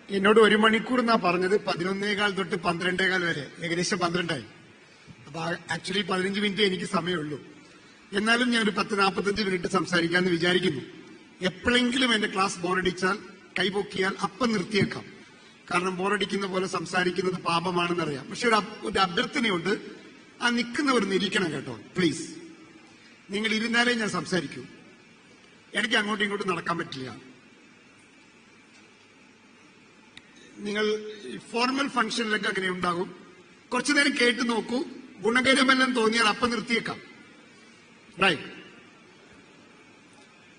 എന്നോട് 1 മണിക്കൂർ എന്നാ പറഞ്ഞത്. 11:15 തൊട്ട് 12:15 വരെ, ഏകദേശം 12 ആയി. അപ്പൊ ആക്ച്വലി 15 മിനിറ്റ് എനിക്ക് സമയമുള്ളൂ. എന്നാലും ഞാൻ ഒരു 10-45 മിനിറ്റ് സംസാരിക്കാമെന്ന് വിചാരിക്കുന്നു. എപ്പോഴെങ്കിലും എന്റെ ക്ലാസ് ബോറടിച്ചാൽ, കൈപൊക്കിയാൽ അപ്പം നിർത്തിയേക്കാം. കാരണം ബോറടിക്കുന്ന പോലെ സംസാരിക്കുന്നത് പാപമാണെന്നറിയാം. പക്ഷെ ഒരു അഭ്യർത്ഥനയുണ്ട്, ആ നിൽക്കുന്നവർ നിരീക്കണം കേട്ടോ, പ്ലീസ്. നിങ്ങൾ ഇരുന്നാലേ ഞാൻ സംസാരിക്കൂ. എനിക്ക് അങ്ങോട്ടും ഇങ്ങോട്ടും നടക്കാൻ പറ്റില്ല. നിങ്ങൾ ഫോർമൽ ഫംഗ്ഷനിലൊക്കെ അങ്ങനെ ഉണ്ടാകും. കുറച്ചു നേരം കേട്ടു നോക്കൂ. ഗുണകരമെല്ലാം തോന്നിയാൽ അപ്പം നിർത്തിയേക്കാം. റൈറ്റ്.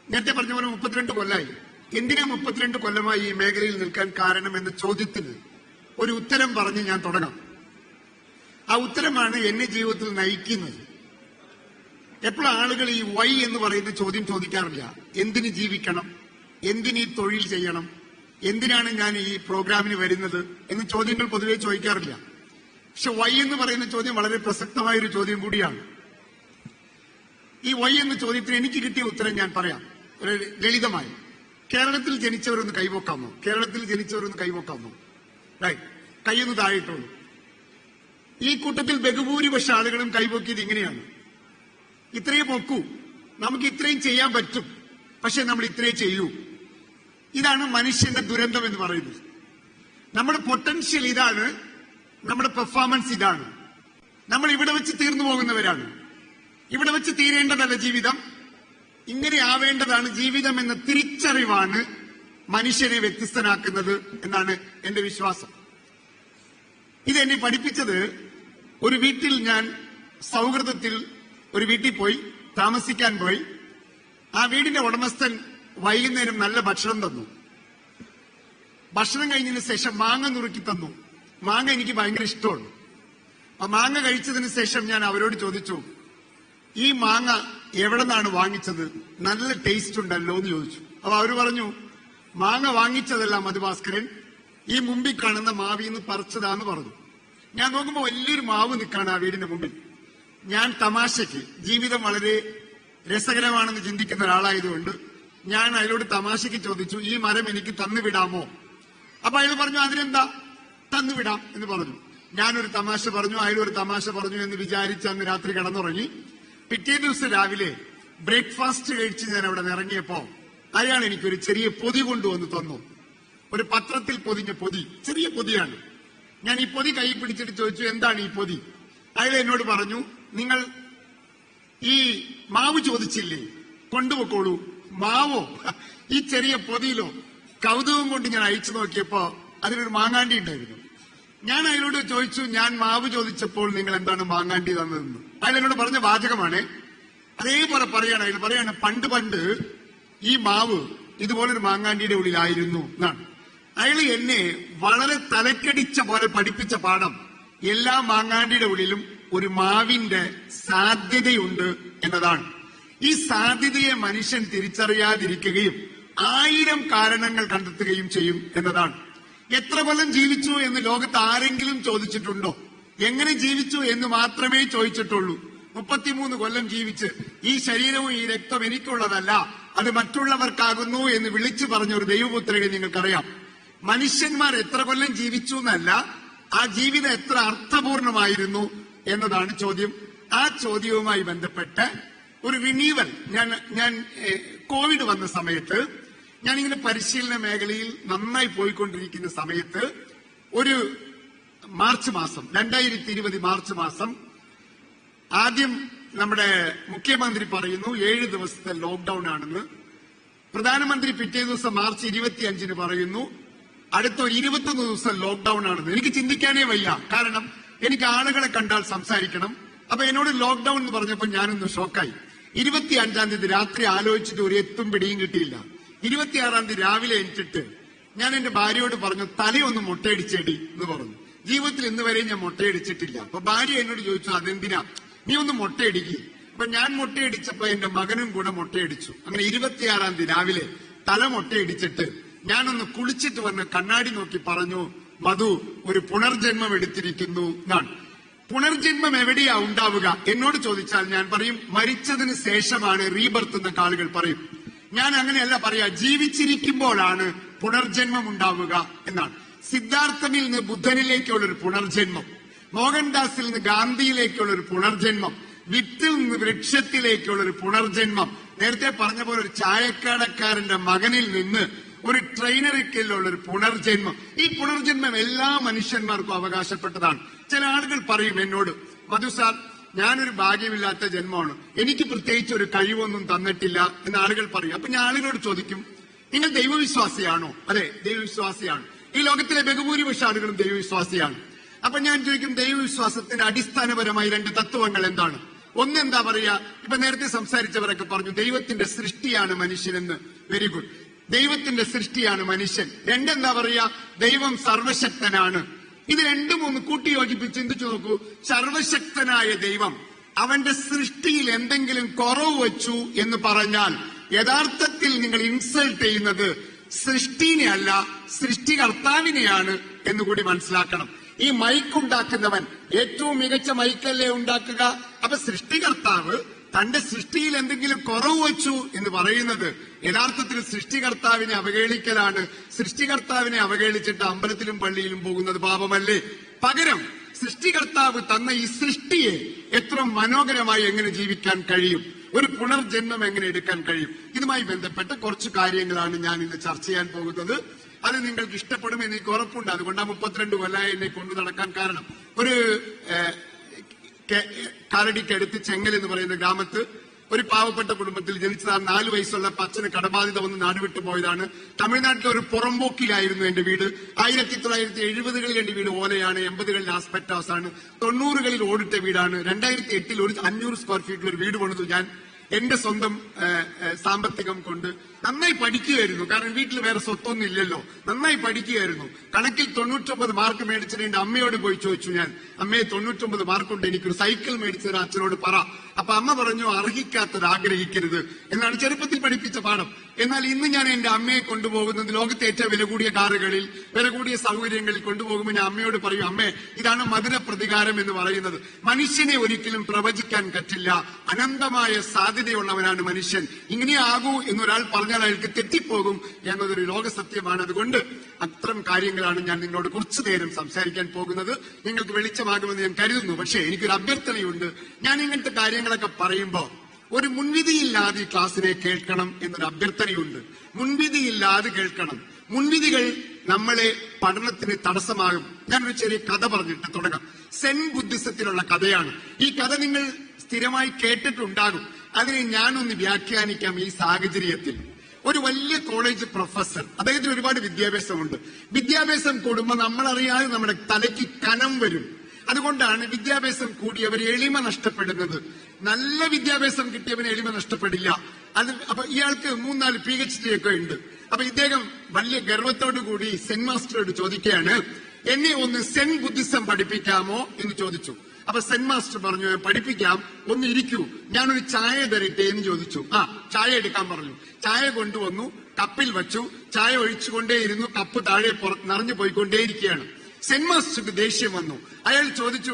നേരത്തെ പറഞ്ഞ പോലെ 32 കൊല്ലമായി. എന്തിനാ 32 കൊല്ലമായി ഈ മേഖലയിൽ നിൽക്കാൻ കാരണം എന്ന ചോദ്യത്തിന് ഒരു ഉത്തരം പറഞ്ഞ് ഞാൻ തുടങ്ങാം. ആ ഉത്തരമാണ് എന്നെ ജീവിതത്തിൽ നയിക്കുന്നത്. എപ്പോഴും ആളുകൾ ഈ വൈ എന്ന് പറയുന്ന ചോദ്യം ചോദിക്കാറില്ല. എന്തിന് ജീവിക്കണം, എന്തിന് ഈ തൊഴിൽ ചെയ്യണം, എന്തിനാണ് ഞാൻ ഈ പ്രോഗ്രാമിന് വരുന്നത് എന്ന ചോദ്യങ്ങൾ പൊതുവെ ചോദിക്കാറില്ല. പക്ഷെ വൈ എന്ന് പറയുന്ന ചോദ്യം വളരെ പ്രസക്തമായൊരു ചോദ്യം കൂടിയാണ്. ഈ വൈ എന്ന ചോദ്യത്തിന് എനിക്ക് കിട്ടിയ ഉത്തരം ഞാൻ പറയാം, ഒരു ലളിതമായി. കേരളത്തിൽ ജനിച്ചവരൊന്ന് കൈവക്കാമോ? കേരളത്തിൽ ജനിച്ചവരൊന്ന് കൈവക്കാമോ? റൈറ്റ്, കൈയൊന്ന് താഴെയിട്ടുള്ളൂ. ഈ കൂട്ടത്തിൽ ബഹുഭൂരിപക്ഷ ആളുകളും കൈവക്കിയത് ഇങ്ങനെയാണ്: ഇത്രയും പൊക്കൂ, നമുക്ക് ഇത്രയും ചെയ്യാൻ പറ്റും, പക്ഷെ നമ്മൾ ഇത്രയും ചെയ്യൂ. ഇതാണ് മനുഷ്യന്റെ ദുരന്തം എന്ന് പറയുന്നത്. നമ്മുടെ പൊട്ടൻഷ്യൽ ഇതാണ്, നമ്മുടെ പെർഫോമൻസ് ഇതാണ്. നമ്മൾ ഇവിടെ വെച്ച് തീർന്നു പോകുന്നവരാണ്. ഇവിടെ വെച്ച് തീരേണ്ടതല്ല ജീവിതം, ഇങ്ങനെ ആവേണ്ടതാണ് ജീവിതം എന്ന തിരിച്ചറിവാണ് മനുഷ്യനെ വ്യത്യസ്തനാക്കുന്നത് എന്നാണ് എന്റെ വിശ്വാസം. ഇതെന്നെ പഠിപ്പിച്ചത്, ഒരു വീട്ടിൽ ഞാൻ സൗഹൃദത്തിൽ ഒരു വീട്ടിൽ പോയി താമസിക്കാൻ പോയി. ആ വീടിന്റെ ഉടമസ്ഥൻ വൈകുന്നേരം നല്ല ഭക്ഷണം തന്നു. ഭക്ഷണം കഴിഞ്ഞതിന് ശേഷം മാങ്ങ നുറുക്കി തന്നു. മാങ്ങ എനിക്ക് ഭയങ്കര ഇഷ്ടമാണ്. ആ മാങ്ങ കഴിച്ചതിന് ശേഷം ഞാൻ അവരോട് ചോദിച്ചു, ഈ മാങ്ങ എവിടെ നിന്നാണ് വാങ്ങിച്ചത്? നല്ല ടേസ്റ്റ് ഉണ്ടല്ലോ എന്ന് ചോദിച്ചു. അപ്പൊ അവര് പറഞ്ഞു, മാങ്ങ വാങ്ങിച്ചതല്ല മധുഭാസ്കരൻ, ഈ മുമ്പിൽ കാണുന്ന മാവിന്ന് പറിച്ചതാന്ന് പറഞ്ഞു. ഞാൻ നോക്കുമ്പോ വലിയൊരു മാവ് നിൽക്കാണ് ആ വീടിന്റെ മുമ്പിൽ. ഞാൻ തമാശയ്ക്ക്, ജീവിതം വളരെ രസകരമാണെന്ന് ചിന്തിക്കുന്ന ഒരാളായതുകൊണ്ട് ഞാൻ അയാളോട് തമാശയ്ക്ക് ചോദിച്ചു, ഈ മരം എനിക്ക് തന്നുവിടാമോ? അപ്പൊ അയാൾ പറഞ്ഞു, അതിനെന്താ, തന്നുവിടാം എന്ന് പറഞ്ഞു. ഞാനൊരു തമാശ പറഞ്ഞു, അയാളൊരു തമാശ പറഞ്ഞു എന്ന് വിചാരിച്ച് അന്ന് രാത്രി കിടന്നുറങ്ങി. പിറ്റേ ദിവസം രാവിലെ ബ്രേക്ക്ഫാസ്റ്റ് കഴിച്ച് ഞാൻ അവിടെ ഇറങ്ങിയപ്പോ അയാൾ എനിക്കൊരു ചെറിയ പൊതി കൊണ്ടുവന്ന് തന്നു. ഒരു പത്രത്തിൽ പൊതിഞ്ഞ പൊതി, ചെറിയ പൊതിയാണ്. ഞാൻ ഈ പൊതി കൈ പിടിച്ചിട്ട് ചോദിച്ചു, എന്താണ് ഈ പൊതി? അയാൾ എന്നോട് പറഞ്ഞു, നിങ്ങൾ ഈ മാവ് ചോദിച്ചില്ലേ, കൊണ്ടുപോയിക്കോളൂ. മാവോ? ഈ ചെറിയ പൊതിയിലോ? കൗതുകം കൊണ്ട് ഞാൻ അയച്ചു നോക്കിയപ്പോ അതിനൊരു മാങ്ങാണ്ടി ഉണ്ടായിരുന്നു. ഞാൻ അയാളോട് ചോദിച്ചു, ഞാൻ മാവ് ചോദിച്ചപ്പോൾ നിങ്ങൾ എന്താണ് മാങ്ങാണ്ടി തന്നതെന്ന്. അയാൾ എന്നോട് പറഞ്ഞ വാചകമാണ്. അതേപോലെ പറയാണ് അയാൾ. പറയാണ്, പണ്ട് ഈ മാവ് ഇതുപോലൊരു മാങ്ങാണ്ടിയുടെ ഉള്ളിലായിരുന്നു എന്നാണ്. അയാൾ എന്നെ വളരെ തലക്കടിച്ച പോലെ പഠിപ്പിച്ച പാഠം, എല്ലാ മാങ്ങാണ്ടിയുടെ ഉള്ളിലും ഒരു മാവിന്റെ സാധ്യതയുണ്ട് എന്നതാണ്. ഈ സാധ്യതയെ മനുഷ്യൻ തിരിച്ചറിയാതിരിക്കുകയും 1000 കാരണങ്ങൾ കണ്ടെത്തുകയും ചെയ്യും എന്നതാണ്. എത്ര കൊല്ലം ജീവിച്ചു എന്ന് ലോകത്ത് ആരെങ്കിലും ചോദിച്ചിട്ടുണ്ടോ? എങ്ങനെ ജീവിച്ചു എന്ന് മാത്രമേ ചോദിച്ചിട്ടുള്ളൂ. 33 കൊല്ലം ജീവിച്ച് ഈ ശരീരവും ഈ രക്തം എനിക്കുള്ളതല്ല, അത് മറ്റുള്ളവർക്കാകുന്നു എന്ന് വിളിച്ചു പറഞ്ഞ ഒരു ദൈവപുത്രനെ നിങ്ങൾക്കറിയാം. മനുഷ്യന്മാർ എത്ര കൊല്ലം ജീവിച്ചു എന്നല്ല, ആ ജീവിതം എത്ര അർത്ഥപൂർണമായിരുന്നു എന്നതാണ് ചോദ്യം. ആ ചോദ്യവുമായി ബന്ധപ്പെട്ട് ഒരു റിന്യൂവൽ, ഞാൻ കോവിഡ് വന്ന സമയത്ത്, ഞാനിങ്ങനെ പരിശീലന മേഖലയിൽ നന്നായി പോയിക്കൊണ്ടിരിക്കുന്ന സമയത്ത്, ഒരു മാർച്ച് മാസം 2020 മാർച്ച് മാസം ആദ്യം നമ്മുടെ മുഖ്യമന്ത്രി പറയുന്നു 7 ദിവസത്തെ ലോക്ക്ഡൌൺ ആണെന്ന്. പ്രധാനമന്ത്രി പിറ്റേ ദിവസം മാർച്ച് 25 പറയുന്നു അടുത്ത 21 ദിവസം ലോക്ക്ഡൌൺ ആണെന്ന്. എനിക്ക് ചിന്തിക്കാനേ വയ്യ, കാരണം എനിക്ക് ആളുകളെ കണ്ടാൽ സംസാരിക്കണം. അപ്പൊ എന്നോട് ലോക്ക്ഡൌൺ എന്ന് പറഞ്ഞപ്പോൾ ഞാനൊന്ന് ഷോക്കായി. 25-ാം തീയതി രാത്രി ആലോചിച്ചിട്ട് ഒരു എത്തും പിടിയും കിട്ടിയില്ല. 26-ാം തീയതി രാവിലെ എണീറ്റിട്ട് ഞാൻ എന്റെ ഭാര്യയോട് പറഞ്ഞു, തലയൊന്ന് മുട്ടയടിച്ചേടി എന്ന് പറഞ്ഞു. ജീവിതത്തിൽ ഇന്ന് വരെ ഞാൻ മുട്ടയടിച്ചിട്ടില്ല. അപ്പൊ ഭാര്യ എന്നോട് ചോദിച്ചു, അതെന്തിനാ, നീ ഒന്ന് മുട്ടയടിക്കുക. അപ്പൊ ഞാൻ മുട്ടയടിച്ചപ്പോ എന്റെ മകനും കൂടെ മുട്ടയടിച്ചു. അങ്ങനെ 26-ാം തീയതി രാവിലെ തല മുട്ടയടിച്ചിട്ട് ഞാനൊന്ന് കുളിച്ചിട്ട് വന്ന് കണ്ണാടി നോക്കി പറഞ്ഞു, മധു, ഒരു പുനർജന്മം എടുത്തിരിക്കുന്നു എന്നാണ്. പുനർജന്മം എവിടെയാ ഉണ്ടാവുക എന്നോട് ചോദിച്ചാൽ ഞാൻ പറയും, മരിച്ചതിന് ശേഷമാണ് റീബർത്ത് എന്നൊക്കെ ആളുകൾ പറയും. ഞാൻ അങ്ങനെയല്ല പറയാ, ജീവിച്ചിരിക്കുമ്പോഴാണ് പുനർജന്മം ഉണ്ടാവുക എന്നാണ്. സിദ്ധാർത്ഥനിൽ നിന്ന് ബുദ്ധനിലേക്കുള്ള ഒരു പുനർജന്മം, മോഹൻദാസിൽ നിന്ന് ഗാന്ധിയിലേക്കുള്ള ഒരു പുനർജന്മം, വിത്തിൽ നിന്ന് വൃക്ഷത്തിലേക്കുള്ള ഒരു പുനർജന്മം, നേരത്തെ പറഞ്ഞ പോലെ ഒരു ചായക്കടക്കാരന്റെ മകനിൽ നിന്ന് ഒരു ട്രെയിനറിക്കുള്ള ഒരു പുനർജന്മം. ഈ പുനർജന്മം എല്ലാ മനുഷ്യന്മാർക്കും അവകാശപ്പെട്ടതാണ്. ചില ആളുകൾ പറയും എന്നോട്, മധു സാർ, ഞാനൊരു ഭാഗ്യമില്ലാത്ത ജന്മമാണ്, എനിക്ക് പ്രത്യേകിച്ച് ഒരു കഴിവൊന്നും തന്നിട്ടില്ല എന്ന് ആളുകൾ പറയും. അപ്പൊ ഞാൻ ആളുകളോട് ചോദിക്കും, നിങ്ങൾ ദൈവവിശ്വാസിയാണോ? അതെ, ദൈവവിശ്വാസിയാണ്. ഈ ലോകത്തിലെ ബഹുഭൂരിപക്ഷ ആളുകളും ദൈവവിശ്വാസിയാണ്. അപ്പൊ ഞാൻ ചോദിക്കും, ദൈവവിശ്വാസത്തിന്റെ അടിസ്ഥാനപരമായി 2 തത്വങ്ങൾ എന്താണ്? ഒന്നെന്താ പറയാ, ഇപ്പൊ നേരത്തെ സംസാരിച്ചവരൊക്കെ പറഞ്ഞു ദൈവത്തിന്റെ സൃഷ്ടിയാണ് മനുഷ്യനെന്ന്. വെരി ഗുഡ്, ദൈവത്തിന്റെ സൃഷ്ടിയാണ് മനുഷ്യൻ. രണ്ടെന്താ പറയാ, ദൈവം സർവശക്തനാണ്. ഇത് രണ്ടും ഒന്ന് കൂട്ടി യോജിപ്പിച്ച് ചിന്തിച്ചു നോക്കൂ. സർവശക്തനായ ദൈവം അവന്റെ സൃഷ്ടിയിൽ എന്തെങ്കിലും കുറവ് വച്ചു എന്ന് പറഞ്ഞാൽ യഥാർത്ഥത്തിൽ നിങ്ങൾ ഇൻസൾട്ട് ചെയ്യുന്നത് സൃഷ്ടിനെ അല്ല, സൃഷ്ടികർത്താവിനെയാണ് എന്നുകൂടി മനസ്സിലാക്കണം. ഈ മൈക്ക് ഉണ്ടാക്കുന്നവൻ ഏറ്റവും മികച്ച മൈക്കല്ലേ ഉണ്ടാക്കുക? അപ്പൊ സൃഷ്ടികർത്താവ് തന്റെ സൃഷ്ടിയിൽ എന്തെങ്കിലും കുറവ് വച്ചു എന്ന് പറയുന്നത് യഥാർത്ഥത്തിൽ സൃഷ്ടികർത്താവിനെ അവഹേളിക്കലാണ്. സൃഷ്ടികർത്താവിനെ അവഹേളിച്ചിട്ട് അമ്പലത്തിലും പള്ളിയിലും പോകുന്നത് പാപമല്ലേ? പകരം സൃഷ്ടികർത്താവ് തന്ന ഈ സൃഷ്ടിയെ എത്ര മനോഹരമായി എങ്ങനെ ജീവിക്കാൻ കഴിയും, ഒരു പുനർജന്മം എങ്ങനെ എടുക്കാൻ കഴിയും, ഇതുമായി ബന്ധപ്പെട്ട കുറച്ച് കാര്യങ്ങളാണ് ഞാൻ ഇന്ന് ചർച്ച ചെയ്യാൻ പോകുന്നത്. അത് നിങ്ങൾക്ക് ഇഷ്ടപ്പെടും എനിക്ക് ഉറപ്പുണ്ട്. അതുകൊണ്ടാണ് 32 കൊല്ലമായി എന്നെ കൊണ്ടു നടക്കാൻ കാരണം. ഒരു കാലടിക്കടുത്ത് ചെങ്ങൽ എന്ന് പറയുന്ന ഗ്രാമത്ത് ഒരു പാവപ്പെട്ട കുടുംബത്തിൽ ജനിച്ചതാണ്. 4 വയസ്സുള്ള അച്ഛന് കടബാധിത വന്ന് നാടുവിട്ടു പോയതാണ്. തമിഴ്നാട്ടിലെ ഒരു പുറമ്പോക്കിലായിരുന്നു എന്റെ വീട്. 1970കളിൽ എന്റെ വീട് ഓലയാണ്, 80കളിൽ ആസ്പെക്ട് ഹൗസ് ആണ്, 90കളിൽ ഓടിട്ട വീടാണ്. 2008 ഒരു 500 സ്ക്വയർ ഫീറ്റിൽ ഒരു വീട് പണിതു ഞാൻ എന്റെ സ്വന്തം സാമ്പത്തികം കൊണ്ട്. നന്നായി പഠിക്കുകയായിരുന്നു, കാരണം വീട്ടിൽ വേറെ സ്വത്തൊന്നും ഇല്ലല്ലോ. നന്നായി പഠിക്കുകയായിരുന്നു. കണക്കിൽ 99 മാർക്ക് മേടിച്ചിട്ട് എന്റെ അമ്മയോട് പോയി ചോദിച്ചു ഞാൻ, അമ്മയെ 99 മാർക്കുണ്ട്, എനിക്കൊരു സൈക്കിൾ മേടിച്ചത് അച്ഛനോട് പറ. അപ്പൊ അമ്മ പറഞ്ഞു, അർഹിക്കാത്തത് ആഗ്രഹിക്കരുത് എന്നാണ് ചെറുപ്പത്തിൽ പഠിപ്പിച്ച പാഠം. എന്നാൽ ഇന്ന് ഞാൻ എന്റെ അമ്മയെ കൊണ്ടുപോകുന്നത് ലോകത്തെ ഏറ്റവും വില കൂടിയ കാറുകളിൽ, വില കൂടിയ സൗകര്യങ്ങളിൽ കൊണ്ടുപോകുമ്പോൾ ഞാൻ അമ്മയോട് പറയും, അമ്മേ, ഇതാണ് മധുര പ്രതികാരം എന്ന് പറയുന്നത്. മനുഷ്യനെ ഒരിക്കലും പ്രവചിക്കാൻ പറ്റില്ല, അനന്തമായ സാധ്യതയുള്ളവനാണ് മനുഷ്യൻ. ഇങ്ങനെയാകൂ എന്നൊരാൾ പറഞ്ഞാൽ അയാൾക്ക് തെറ്റിപ്പോകും എന്നതൊരു ലോക സത്യമാണ്. അതുകൊണ്ട് അത്തരം കാര്യങ്ങളാണ് ഞാൻ നിങ്ങളോട് കുറച്ചു നേരം സംസാരിക്കാൻ പോകുന്നത്. നിങ്ങൾക്ക് വെളിച്ചമാകുമെന്ന് ഞാൻ കരുതുന്നു. പക്ഷേ എനിക്കൊരു അഭ്യർത്ഥനയുണ്ട്. ഞാൻ ഇങ്ങനത്തെ കാര്യങ്ങളൊക്കെ പറയുമ്പോ ഒരു മുൻവിധിയില്ലാതെ ഈ ക്ലാസ്സിനെ കേൾക്കണം എന്നൊരു അഭ്യർത്ഥനയുണ്ട്. മുൻവിധിയില്ലാതെ കേൾക്കണം. മുൻവിധികൾ നമ്മളെ പഠനത്തിന് തടസ്സമാകും. ഞാനൊരു ചെറിയ കഥ പറഞ്ഞിട്ട് തുടങ്ങാം. സെൻ ബുദ്ധിസത്തിലുള്ള കഥയാണ്. ഈ കഥ നിങ്ങൾ സ്ഥിരമായി കേട്ടിട്ടുണ്ടാകും. അതിനെ ഞാനൊന്ന് വ്യാഖ്യാനിക്കാം. ഈ സാഹചര്യത്തിൽ ഒരു വലിയ കോളേജ് പ്രൊഫസർ, അദ്ദേഹത്തിന് ഒരുപാട് വിദ്യാഭ്യാസമുണ്ട്. വിദ്യാഭ്യാസം കൂടുമ്പോൾ നമ്മളറിയാതെ നമ്മുടെ തലയ്ക്ക് കനം വരും. അതുകൊണ്ടാണ് വിദ്യാഭ്യാസം കൂടിയവർ എളിമ നഷ്ടപ്പെടുന്നത്. നല്ല വിദ്യാഭ്യാസം കിട്ടിയവന് എളിമ നഷ്ടപ്പെടില്ല. അപ്പൊ ഇയാൾക്ക് 3-4 PhD ഒക്കെ ഉണ്ട്. അപ്പൊ ഇദ്ദേഹം വലിയ ഗർവത്തോടു കൂടി സെൻ മാസ്റ്ററോട് ചോദിക്കുകയാണ്, എന്നെ ഒന്ന് സെൻ ബുദ്ധിസം പഠിപ്പിക്കാമോ എന്ന് ചോദിച്ചു. അപ്പൊ സെൻ മാസ്റ്റർ പറഞ്ഞു, പഠിപ്പിക്കാം, ഒന്ന് ഇരിക്കൂ, ഞാനൊരു ചായ തരട്ടെ എന്ന് ചോദിച്ചു. ചായ എടുക്കാൻ പറഞ്ഞു. ചായ കൊണ്ടുവന്നു, കപ്പിൽ വെച്ചു, ചായ ഒഴിച്ചുകൊണ്ടേയിരുന്നു. കപ്പ് താഴെ നിറഞ്ഞു പോയിക്കൊണ്ടേയിരിക്കുകയാണ്. സെൻ മാസ്റ്റർക്ക് ദേഷ്യം വന്നു. അയാൾ ചോദിച്ചു,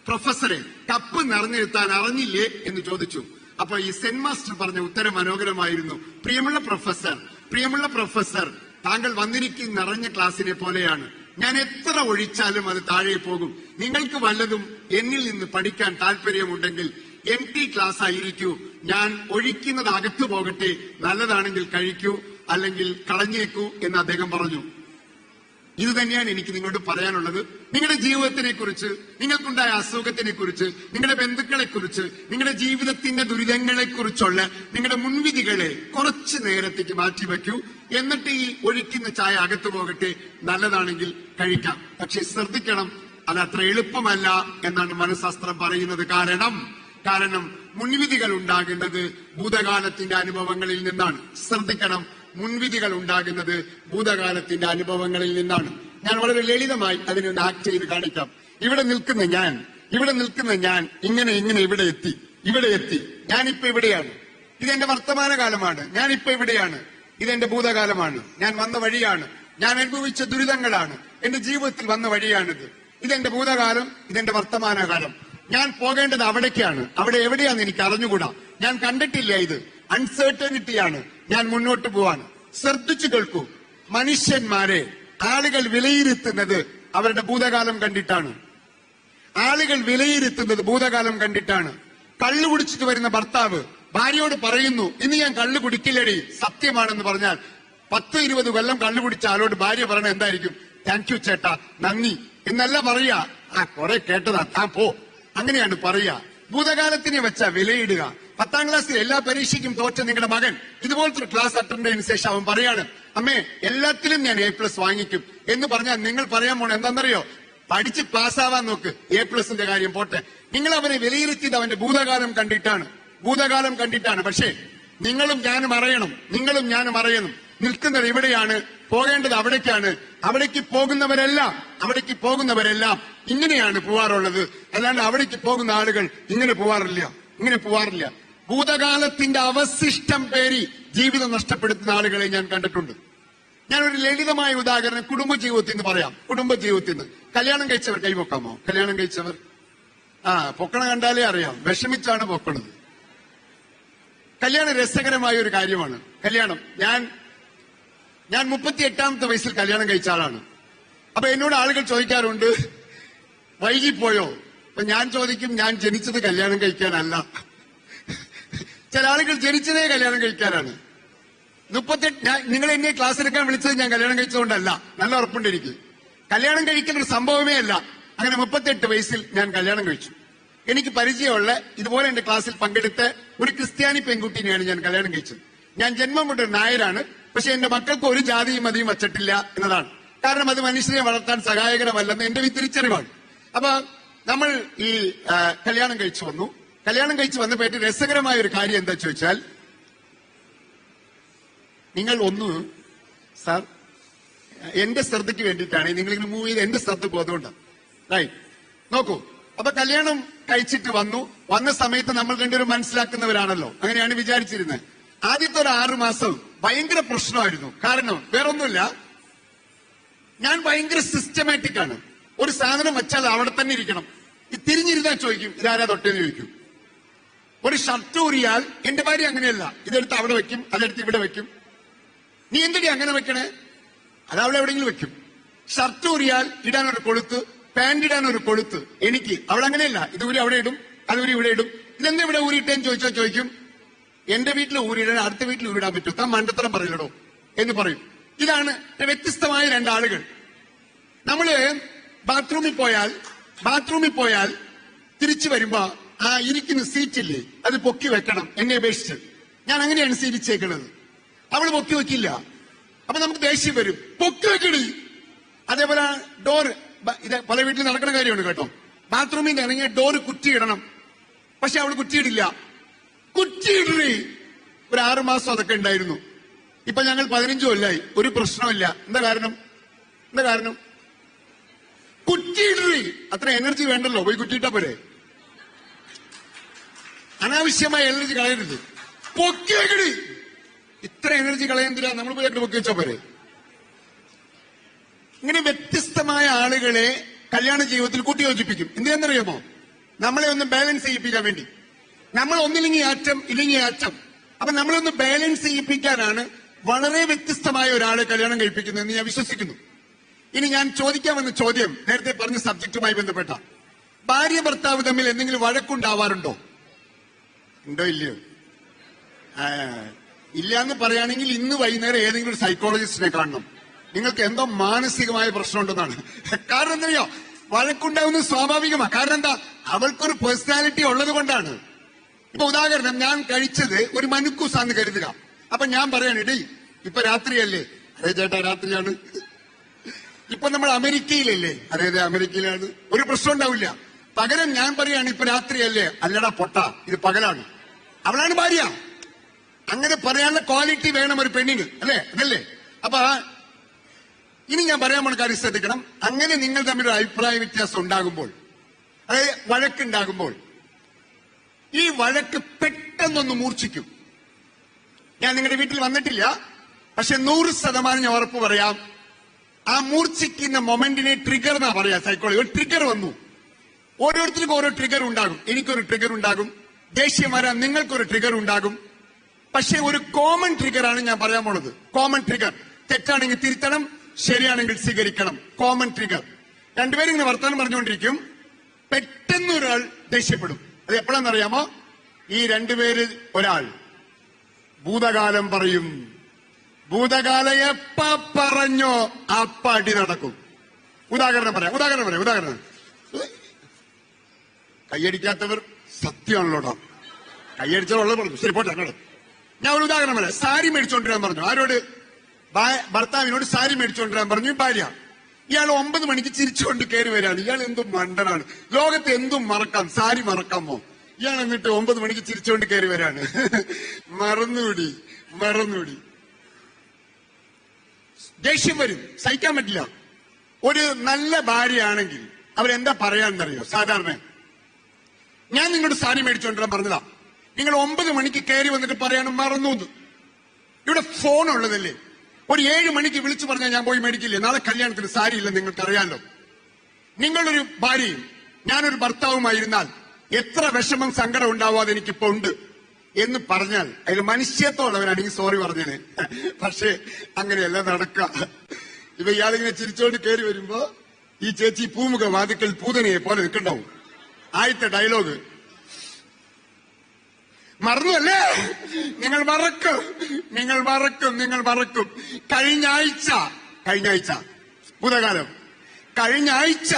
പ്രൊഫസറെ, കപ്പ് നിറഞ്ഞെടുത്താൻ അറിഞ്ഞില്ലേ എന്ന് ചോദിച്ചു. അപ്പൊ ഈ സെൻ മാസ്റ്റർ പറഞ്ഞ ഉത്തരം മനോഹരമായിരുന്നു. പ്രിയമുള്ള പ്രൊഫസർ, താങ്കൾ വന്നിരിക്കുന്ന നിറഞ്ഞ ക്ലാസ്സിനെ പോലെയാണ്. ഞാൻ എത്ര ഒഴിച്ചാലും അത് താഴെ പോകും. നിങ്ങൾക്ക് വല്ലതും എന്നിൽ നിന്ന് പഠിക്കാൻ താല്പര്യമുണ്ടെങ്കിൽ empty ക്ലാസ് ആയിരിക്കൂ. ഞാൻ ഒഴിക്കുന്നത് അകത്തു പോകട്ടെ, നല്ലതാണെങ്കിൽ കഴിക്കൂ, അല്ലെങ്കിൽ കളഞ്ഞേക്കൂ എന്ന് അദ്ദേഹം പറഞ്ഞു. ഇത് തന്നെയാണ് എനിക്ക് നിങ്ങളോട് പറയാനുള്ളത്. നിങ്ങളുടെ ജീവിതത്തിനെ കുറിച്ച്, നിങ്ങൾക്കുണ്ടായ അസുഖത്തിനെ കുറിച്ച്, നിങ്ങളുടെ ബന്ധുക്കളെ കുറിച്ച്, നിങ്ങളുടെ ജീവിതത്തിന്റെ ദുരിതങ്ങളെ കുറിച്ചുള്ള നിങ്ങളുടെ മുൻവിധികളെ കുറച്ചു നേരത്തേക്ക് മാറ്റിവെക്കൂ. എന്നിട്ട് ഈ ഒഴിക്കുന്ന ചായ അകത്തു പോകട്ടെ, നല്ലതാണെങ്കിൽ കഴിക്കാം. പക്ഷെ ശ്രദ്ധിക്കണം, അത് അത്ര എളുപ്പമല്ല എന്നാണ് മനഃശാസ്ത്രം പറയുന്നത്. കാരണം മുൻവിധികൾ ഉണ്ടാകുന്നത് ഭൂതകാലത്തിന്റെ അനുഭവങ്ങളിൽ നിന്നാണ്. ശ്രദ്ധിക്കണം, മുൻവിധികൾ ഉണ്ടാകുന്നത് ഭൂതകാലത്തിന്റെ അനുഭവങ്ങളിൽ നിന്നാണ്. ഞാൻ വളരെ ലളിതമായി അതിനൊന്ന് ആക്ട് ചെയ്ത് കാണിക്കാം. ഇവിടെ നിൽക്കുന്ന ഞാൻ ഇങ്ങനെ ഇവിടെ എത്തി. ഞാനിപ്പോ ഇവിടെയാണ്. ഇതെന്റെ വർത്തമാനകാലമാണ്. ഞാനിപ്പോ ഇവിടെയാണ്. ഇതെന്റെ ഭൂതകാലമാണ്. ഞാൻ വന്ന വഴിയാണ്. ഞാൻ അനുഭവിച്ച ദുരിതങ്ങളാണ്. എന്റെ ജീവിതത്തിൽ വന്ന വഴിയാണിത്. ഇതെന്റെ ഭൂതകാലം, ഇതെന്റെ വർത്തമാനകാലം. ഞാൻ പോകേണ്ടത് അവിടേക്കാണ്. അവിടെ എവിടെയാന്ന് എനിക്ക് അറിഞ്ഞുകൂടാ. ഞാൻ കണ്ടിട്ടില്ല. ഇത് അൺസർട്ടനിറ്റിയാണ്. ഞാൻ മുന്നോട്ട് പോവാണ്. ശ്രദ്ധിച്ചു കേൾക്കൂ. മനുഷ്യന്മാരെ ആളുകൾ വിലയിരുത്തുന്നത് അവരുടെ ഭൂതകാലം കണ്ടിട്ടാണ്. ആളുകൾ വിലയിരുത്തുന്നത് ഭൂതകാലം കണ്ടിട്ടാണ്. കള്ളു കുടിച്ചിട്ട് വരുന്ന ഭർത്താവ് ഭാര്യയോട് പറയുന്നു, ഇന്ന് ഞാൻ കള്ളു കുടിക്കില്ലടി, സത്യമാണെന്ന് പറഞ്ഞാൽ 10-20 കൊല്ലം കള്ളു കുടിച്ച ആളോട് ഭാര്യ പറയണ എന്തായിരിക്കും? താങ്ക് യു ചേട്ടാ, നന്ദി എന്നല്ല പറയാ. കുറെ കേട്ടതാ, താൻ പോ, അങ്ങനെയാണ് പറയാ. ഭൂതകാലത്തിനെ വെച്ച വിലയിടുക. 10ാം ക്ലാസ്സിൽ എല്ലാ പരീക്ഷയ്ക്കും തോറ്റ നിങ്ങളുടെ മകൻ ഇതുപോലത്തെ ക്ലാസ് അറ്റൻഡ് ചെയ്തതിനു ശേഷം അവൻ പറയാണ്, അമ്മേ എല്ലാത്തിലും ഞാൻ A+ വാങ്ങിക്കും എന്ന് പറഞ്ഞാൽ നിങ്ങൾ പറയാൻ പോണ എന്താണെന്നറിയോ? പഠിച്ച് പാസ്സാവാൻ നോക്ക്, A+ന്റെ കാര്യം പോട്ടെ. നിങ്ങൾ അവനെ വിലയിരുത്തിയത് അവന്റെ ഭൂതകാലം കണ്ടിട്ടാണ്, ഭൂതകാലം കണ്ടിട്ടാണ്. പക്ഷേ നിങ്ങളും ഞാനും അറിയണം, നിങ്ങളും ഞാനും അറിയണം, നിൽക്കുന്നത് ഇവിടെയാണ്, പോകേണ്ടത് അവിടേക്കാണ്. അവിടേക്ക് പോകുന്നവരെല്ലാം ഇങ്ങനെയാണ് പോവാറുള്ളത്. അല്ലാണ്ട് അവിടേക്ക് പോകുന്ന ആളുകൾ ഇങ്ങനെ പോവാറില്ല. ഭൂതകാലത്തിന്റെ അവശിഷ്ടം പേരി ജീവിതം നഷ്ടപ്പെടുത്തുന്ന ആളുകളെ ഞാൻ കണ്ടിട്ടുണ്ട്. ഞാനൊരു ലളിതമായ ഉദാഹരണം കുടുംബജീവിതത്തിൽ നിന്ന് പറയാം. കുടുംബജീവിതത്തിൽ നിന്ന് കല്യാണം കഴിച്ചവർ കൈവക്കാമോ? കല്യാണം കഴിച്ചവർ പൊക്കണ കണ്ടാലേ അറിയാം, വിഷമിച്ചാണ് പൊക്കണത്. കല്യാണം രസകരമായ ഒരു കാര്യമാണ്. കല്യാണം ഞാൻ 38ാമത്തെ വയസ്സിൽ കല്യാണം കഴിച്ച ആളാണ്. അപ്പൊ എന്നോട് ആളുകൾ ചോദിക്കാറുണ്ട്, വൈകിപ്പോയോ? അപ്പൊ ഞാൻ ചോദിക്കും, ഞാൻ ജനിച്ചത് കല്യാണം കഴിക്കാനല്ല. ചില ആളുകൾ ജനിച്ചതേ കല്യാണം കഴിക്കാനാണ്. 38 നിങ്ങൾ എന്നെ ക്ലാസ് എടുക്കാൻ വിളിച്ചത് ഞാൻ കല്യാണം കഴിച്ചതുകൊണ്ടല്ല, നല്ല ഉറപ്പുണ്ട് എനിക്ക്. കല്യാണം കഴിക്കുന്ന ഒരു സംഭവമേ അല്ല. അങ്ങനെ 38 വയസ്സിൽ ഞാൻ കല്യാണം കഴിച്ചു. എനിക്ക് പരിചയമുള്ള ഇതുപോലെ എന്റെ ക്ലാസ്സിൽ പങ്കെടുത്ത ഒരു ക്രിസ്ത്യാനി പെൺകുട്ടിനെയാണ് ഞാൻ കല്യാണം കഴിച്ചത്. ഞാൻ ജന്മം കൊണ്ടൊരു നായരാണ്, പക്ഷെ എന്റെ മക്കൾക്ക് ഒരു ജാതിയും മതിയും വച്ചിട്ടില്ല എന്നതാണ്. കാരണം അത് മനുഷ്യനെ വളർത്താൻ സഹായകരമല്ലെന്ന് എന്റെ തിരിച്ചറിവാണ്. അപ്പൊ നമ്മൾ ഈ കല്യാണം കഴിച്ചു വന്നു. കല്യാണം കഴിച്ചു വന്നപ്പോ ഏറ്റവും രസകരമായ ഒരു കാര്യം എന്താ ചോദിച്ചാൽ, നിങ്ങൾ സാർ എന്റെ ശ്രദ്ധയ്ക്ക് വേണ്ടിയിട്ടാണ് നിങ്ങളിങ്ങനെ മൂവ് ചെയ്ത് എന്റെ ശ്രദ്ധ പോകുന്നതുകൊണ്ടാണ്. റൈറ്റ്, നോക്കൂ. അപ്പൊ കല്യാണം കഴിച്ചിട്ട് വന്ന സമയത്ത് നമ്മൾ രണ്ടുപേരും മനസ്സിലാക്കുന്നവരാണല്ലോ, അങ്ങനെയാണ് വിചാരിച്ചിരുന്നത്. ആദ്യത്തെ ഒരു 6 മാസം ഭയങ്കര പ്രശ്നമായിരുന്നു. കാരണം വേറൊന്നുമില്ല, ഞാൻ ഭയങ്കര സിസ്റ്റമാറ്റിക് ആണ്. ഒരു സാധനം വെച്ചാൽ അവിടെ തന്നെ ഇരിക്കണം. തിരിഞ്ഞിരുന്നാൽ ചോദിക്കും, ഇതാരാ തൊട്ടേന്ന് ചോദിക്കും. ഒരു ഷർട്ട് ഊരിയാൽ എന്റെ ഭാര്യ അങ്ങനെയല്ല, ഇതെടുത്ത് അവിടെ വെക്കും, അതെടുത്ത് ഇവിടെ വെക്കും. നീ എന്തിനാ അങ്ങനെ വെക്കണേ? അത് അവളെ എവിടെയെങ്കിലും വെക്കും. ഷർട്ട് ഊരിയാൽ ഇടാനൊരു കൊളുത്ത്, പാന്റ് ഇടാനൊരു കൊളുത്ത്. എനിക്ക് അവളങ്ങനെയല്ല, ഇതുവരെ അവിടെ ഇടും, അതുവരെ ഇവിടെ ഇടും. ഇതെന്താ ഇവിടെ ഊരിയിട്ടേന്ന് ചോദിക്കും. എന്റെ വീട്ടിൽ ഊരിയിടാൻ അടുത്ത വീട്ടിൽ ഊരിടാൻ പറ്റും, താൻ മണ്ടത്തരം പറയലോ എന്ന് പറയും. ഇതാണ് വ്യത്യസ്തമായ രണ്ടാളുകൾ. നമ്മള് ബാത്റൂമിൽ പോയാൽ തിരിച്ചു വരുമ്പോ ഇരിക്കുന്ന സീറ്റില്ലേ, അത് പൊക്കി വെക്കണം. എന്നെ അപേക്ഷിച്ച് ഞാൻ അങ്ങനെയാണ് സീരിച്ചേക്കുന്നത്. അവള് പൊക്കി വെക്കില്ല. അപ്പൊ നമുക്ക് ദേഷ്യം വരും, പൊക്കി വെക്കടി. അതേപോലെ ഡോറ്, ഇത് പല വീട്ടിൽ നടക്കുന്ന കാര്യമാണ് കേട്ടോ. ബാത്റൂമിൽ നിന്ന് ഇറങ്ങിയ ഡോറ് കുറ്റിയിടണം, പക്ഷെ അവള് കുറ്റിയിടില്ല. കുറ്റിയിടേ. ഒരു 6 മാസം അതൊക്കെ ഉണ്ടായിരുന്നു. ഇപ്പൊ ഞങ്ങൾ 15 കൊല്ലായി, ഒരു പ്രശ്നമില്ല. എന്താ കാരണം? കുറ്റിയിടേ. അത്ര എനർജി വേണ്ടല്ലോ, പോയി കുറ്റിയിട്ടാ പോരെ. അനാവശ്യമായ എനർജി കളയരുത്, പൊക്കി വെക്കടി. ഇത്ര എനർജി കളയുന്നില്ല, നമ്മൾ പോയി പൊക്കി വെച്ചാ പോരെ. ഇങ്ങനെ വ്യത്യസ്തമായ ആളുകളെ കല്യാണ ജീവിതത്തിൽ കൂട്ടിയോജിപ്പിക്കും. എന്തിനാണെന്നറിയാമോ? നമ്മളെ ഒന്ന് ബാലൻസ് ചെയ്യിപ്പിക്കാൻ വേണ്ടി. നമ്മൾ ഒന്നില്ലെങ്കിൽ അറ്റം, ഇല്ലെങ്കിൽ അറ്റം. അപ്പൊ നമ്മളൊന്ന് ബാലൻസ് ചെയ്യിപ്പിക്കാനാണ് വളരെ വ്യത്യസ്തമായ ഒരാളെ കല്യാണം കഴിപ്പിക്കുന്നതെന്ന് ഞാൻ വിശ്വസിക്കുന്നു. ഇനി ഞാൻ ചോദിക്കാൻ വന്ന ചോദ്യം നേരത്തെ പറഞ്ഞ സബ്ജക്റ്റുമായി ബന്ധപ്പെട്ട, ഭാര്യ ഭർത്താവ് തമ്മിൽ എന്തെങ്കിലും വഴക്കുണ്ടാവാറുണ്ടോ? ഉണ്ടോ ഇല്ലയോ? ഇല്ല എന്ന് പറയുകയാണെങ്കിൽ ഇന്ന് വൈകുന്നേരം ഏതെങ്കിലും ഒരു സൈക്കോളജിസ്റ്റിനെ കാണണം. നിങ്ങൾക്ക് എന്തോ മാനസികമായ പ്രശ്നമുണ്ടെന്നാണ്. കാരണം എന്തറിയോ? വഴക്കുണ്ടാവുന്നത് സ്വാഭാവികമാണ്. കാരണം എന്താ? അവൾക്കൊരു പേഴ്സണാലിറ്റി ഉള്ളത് കൊണ്ടാണ്. ഇപ്പൊ ഉദാഹരണം, ഞാൻ കഴിച്ചത് ഒരു മനുക്കൂസാന്ന് കരുതുക. അപ്പൊ ഞാൻ പറയാണ്, ഇടേ ഇപ്പൊ രാത്രിയല്ലേ? അതെ ചേട്ടാ രാത്രിയാണ്. ഇപ്പൊ നമ്മൾ അമേരിക്കയിലല്ലേ? അതെ അമേരിക്കയിലാണ്. ഒരു പ്രശ്നം ഉണ്ടാവില്ല. പകരം ഞാൻ പറയാണ്, ഇപ്പൊ രാത്രിയല്ലേ? അല്ലടാ പൊട്ട, ഇത് പകലാണ്. അവളാണ് ഭാര്യ. അങ്ങനെ പറയാനുള്ള ക്വാളിറ്റി വേണം ഒരു പെണ്ണിന്, അല്ലേ? അതല്ലേ? അപ്പൊ ഇനി ഞാൻ പറയാൻ പോണ കാര്യം ശ്രദ്ധിക്കണം. അങ്ങനെ നിങ്ങൾ തമ്മിലൊരു അഭിപ്രായ വ്യത്യാസം ഉണ്ടാകുമ്പോൾ, അതായത് വഴക്കുണ്ടാകുമ്പോൾ, ഈ വഴക്ക് പെട്ടെന്നൊന്ന് മൂർച്ഛിക്കും. ഞാൻ നിങ്ങളുടെ വീട്ടിൽ വന്നിട്ടില്ല, പക്ഷെ 100% ഞാൻ ഉറപ്പ് പറയാം, ആ മൂർച്ഛിക്കുന്ന മൊമെന്റിനെ ട്രിഗർ എന്നാ പറയാ സൈക്കോളജി. ഒരു ട്രിഗർ വന്നു. ഓരോരുത്തർക്കും ഓരോ ട്രിഗർ ഉണ്ടാകും. എനിക്കൊരു ട്രിഗർ ഉണ്ടാകും, ദേഷ്യം വരാൻ നിങ്ങൾക്കൊരു ട്രിഗർ ഉണ്ടാകും. പക്ഷെ ഒരു കോമൺ ട്രിഗറാണ് ഞാൻ പറയാൻ പോണത്. Common trigger. തെറ്റാണെങ്കിൽ തിരുത്തണം, ശരിയാണെങ്കിൽ സ്വീകരിക്കണം. Common trigger. രണ്ടുപേരും ഇങ്ങനെ വർത്തമാനം പറഞ്ഞുകൊണ്ടിരിക്കും. പെട്ടെന്ന് ഒരാൾ ദേഷ്യപ്പെടും. അത് എപ്പോഴാണെന്നറിയാമോ? ഈ രണ്ടുപേര് ഒരാൾ ഭൂതകാലം പറയും. ഭൂതകാലം എപ്പ പറഞ്ഞോ അപ്പ അടി നടക്കും. ഉദാഹരണം പറയാം. കൈയടിക്കാത്തവർ സത്യമാണല്ലോടാ. കൈയടിച്ചവരുള്ളത് പറഞ്ഞു. ശരി, പോട്ടെ. ഞാൻ ഒരു ഉദാഹരണം പറയാം. സാരി മേടിച്ചോണ്ടിരാൻ പറഞ്ഞു. ആരോട്? ഭർത്താവിനോട് സാരി മേടിച്ചോണ്ടിരാൻ പറഞ്ഞു ഭാര്യ. ഇയാൾ 9 മണിക്ക് ചിരിച്ചുകൊണ്ട് കയറി വരാണ്. ഇയാൾ എന്തും മണ്ടനാണ്. ലോകത്ത് എന്തും മറക്കാം, സാരി മറക്കാമോ? ഇയാൾ എന്നിട്ട് 9 മണിക്ക് ചിരിച്ചുകൊണ്ട് കയറി വരാണ്. മറന്നുകൂടി. ദേഷ്യം വരും, സഹിക്കാൻ പറ്റില്ല. ഒരു നല്ല ഭാര്യയാണെങ്കിൽ അവരെന്താ പറയാന്നറിയോ? സാധാരണ ഞാൻ നിങ്ങളുടെ സാരി മേടിച്ചോണ്ടിരാൻ പറഞ്ഞതാ, നിങ്ങൾ 9 മണിക്ക് കയറി വന്നിട്ട് പറയാണ് മറന്നു. ഇവിടെ ഫോൺ ഉള്ളതല്ലേ? ഒരു 7 മണിക്ക് വിളിച്ചു പറഞ്ഞാൽ ഞാൻ പോയി മേടിക്കില്ലേ? നാളെ കല്യാണത്തിന് സാരി ഇല്ല, നിങ്ങൾക്കറിയാലോ. നിങ്ങളൊരു ഭാര്യയും ഞാനൊരു ഭർത്താവുമായിരുന്നാൽ എത്ര വിഷമം സങ്കടം ഉണ്ടാവാതെ എനിക്കിപ്പോ ഉണ്ട് എന്ന് പറഞ്ഞാൽ അതിൽ മനുഷ്യത്വമുള്ളവരാണെങ്കിൽ സോറി പറഞ്ഞേനെ. പക്ഷേ അങ്ങനെയല്ല നടക്കുക. ഇപ്പൊ ഇയാളിങ്ങനെ ചിരിച്ചോണ്ട് കയറി വരുമ്പോ ഈ ചേച്ചി പൂമുഖ വാതിക്കൽ പൂതനയെ പോലെ നിൽക്കണ്ടാവും. ആദ്യത്തെ ഡയലോഗ് മറന്നുവല്ലേ? നിങ്ങൾ മറക്കും. കഴിഞ്ഞ ആഴ്ച ഭൂതകാലം, കഴിഞ്ഞ ആഴ്ച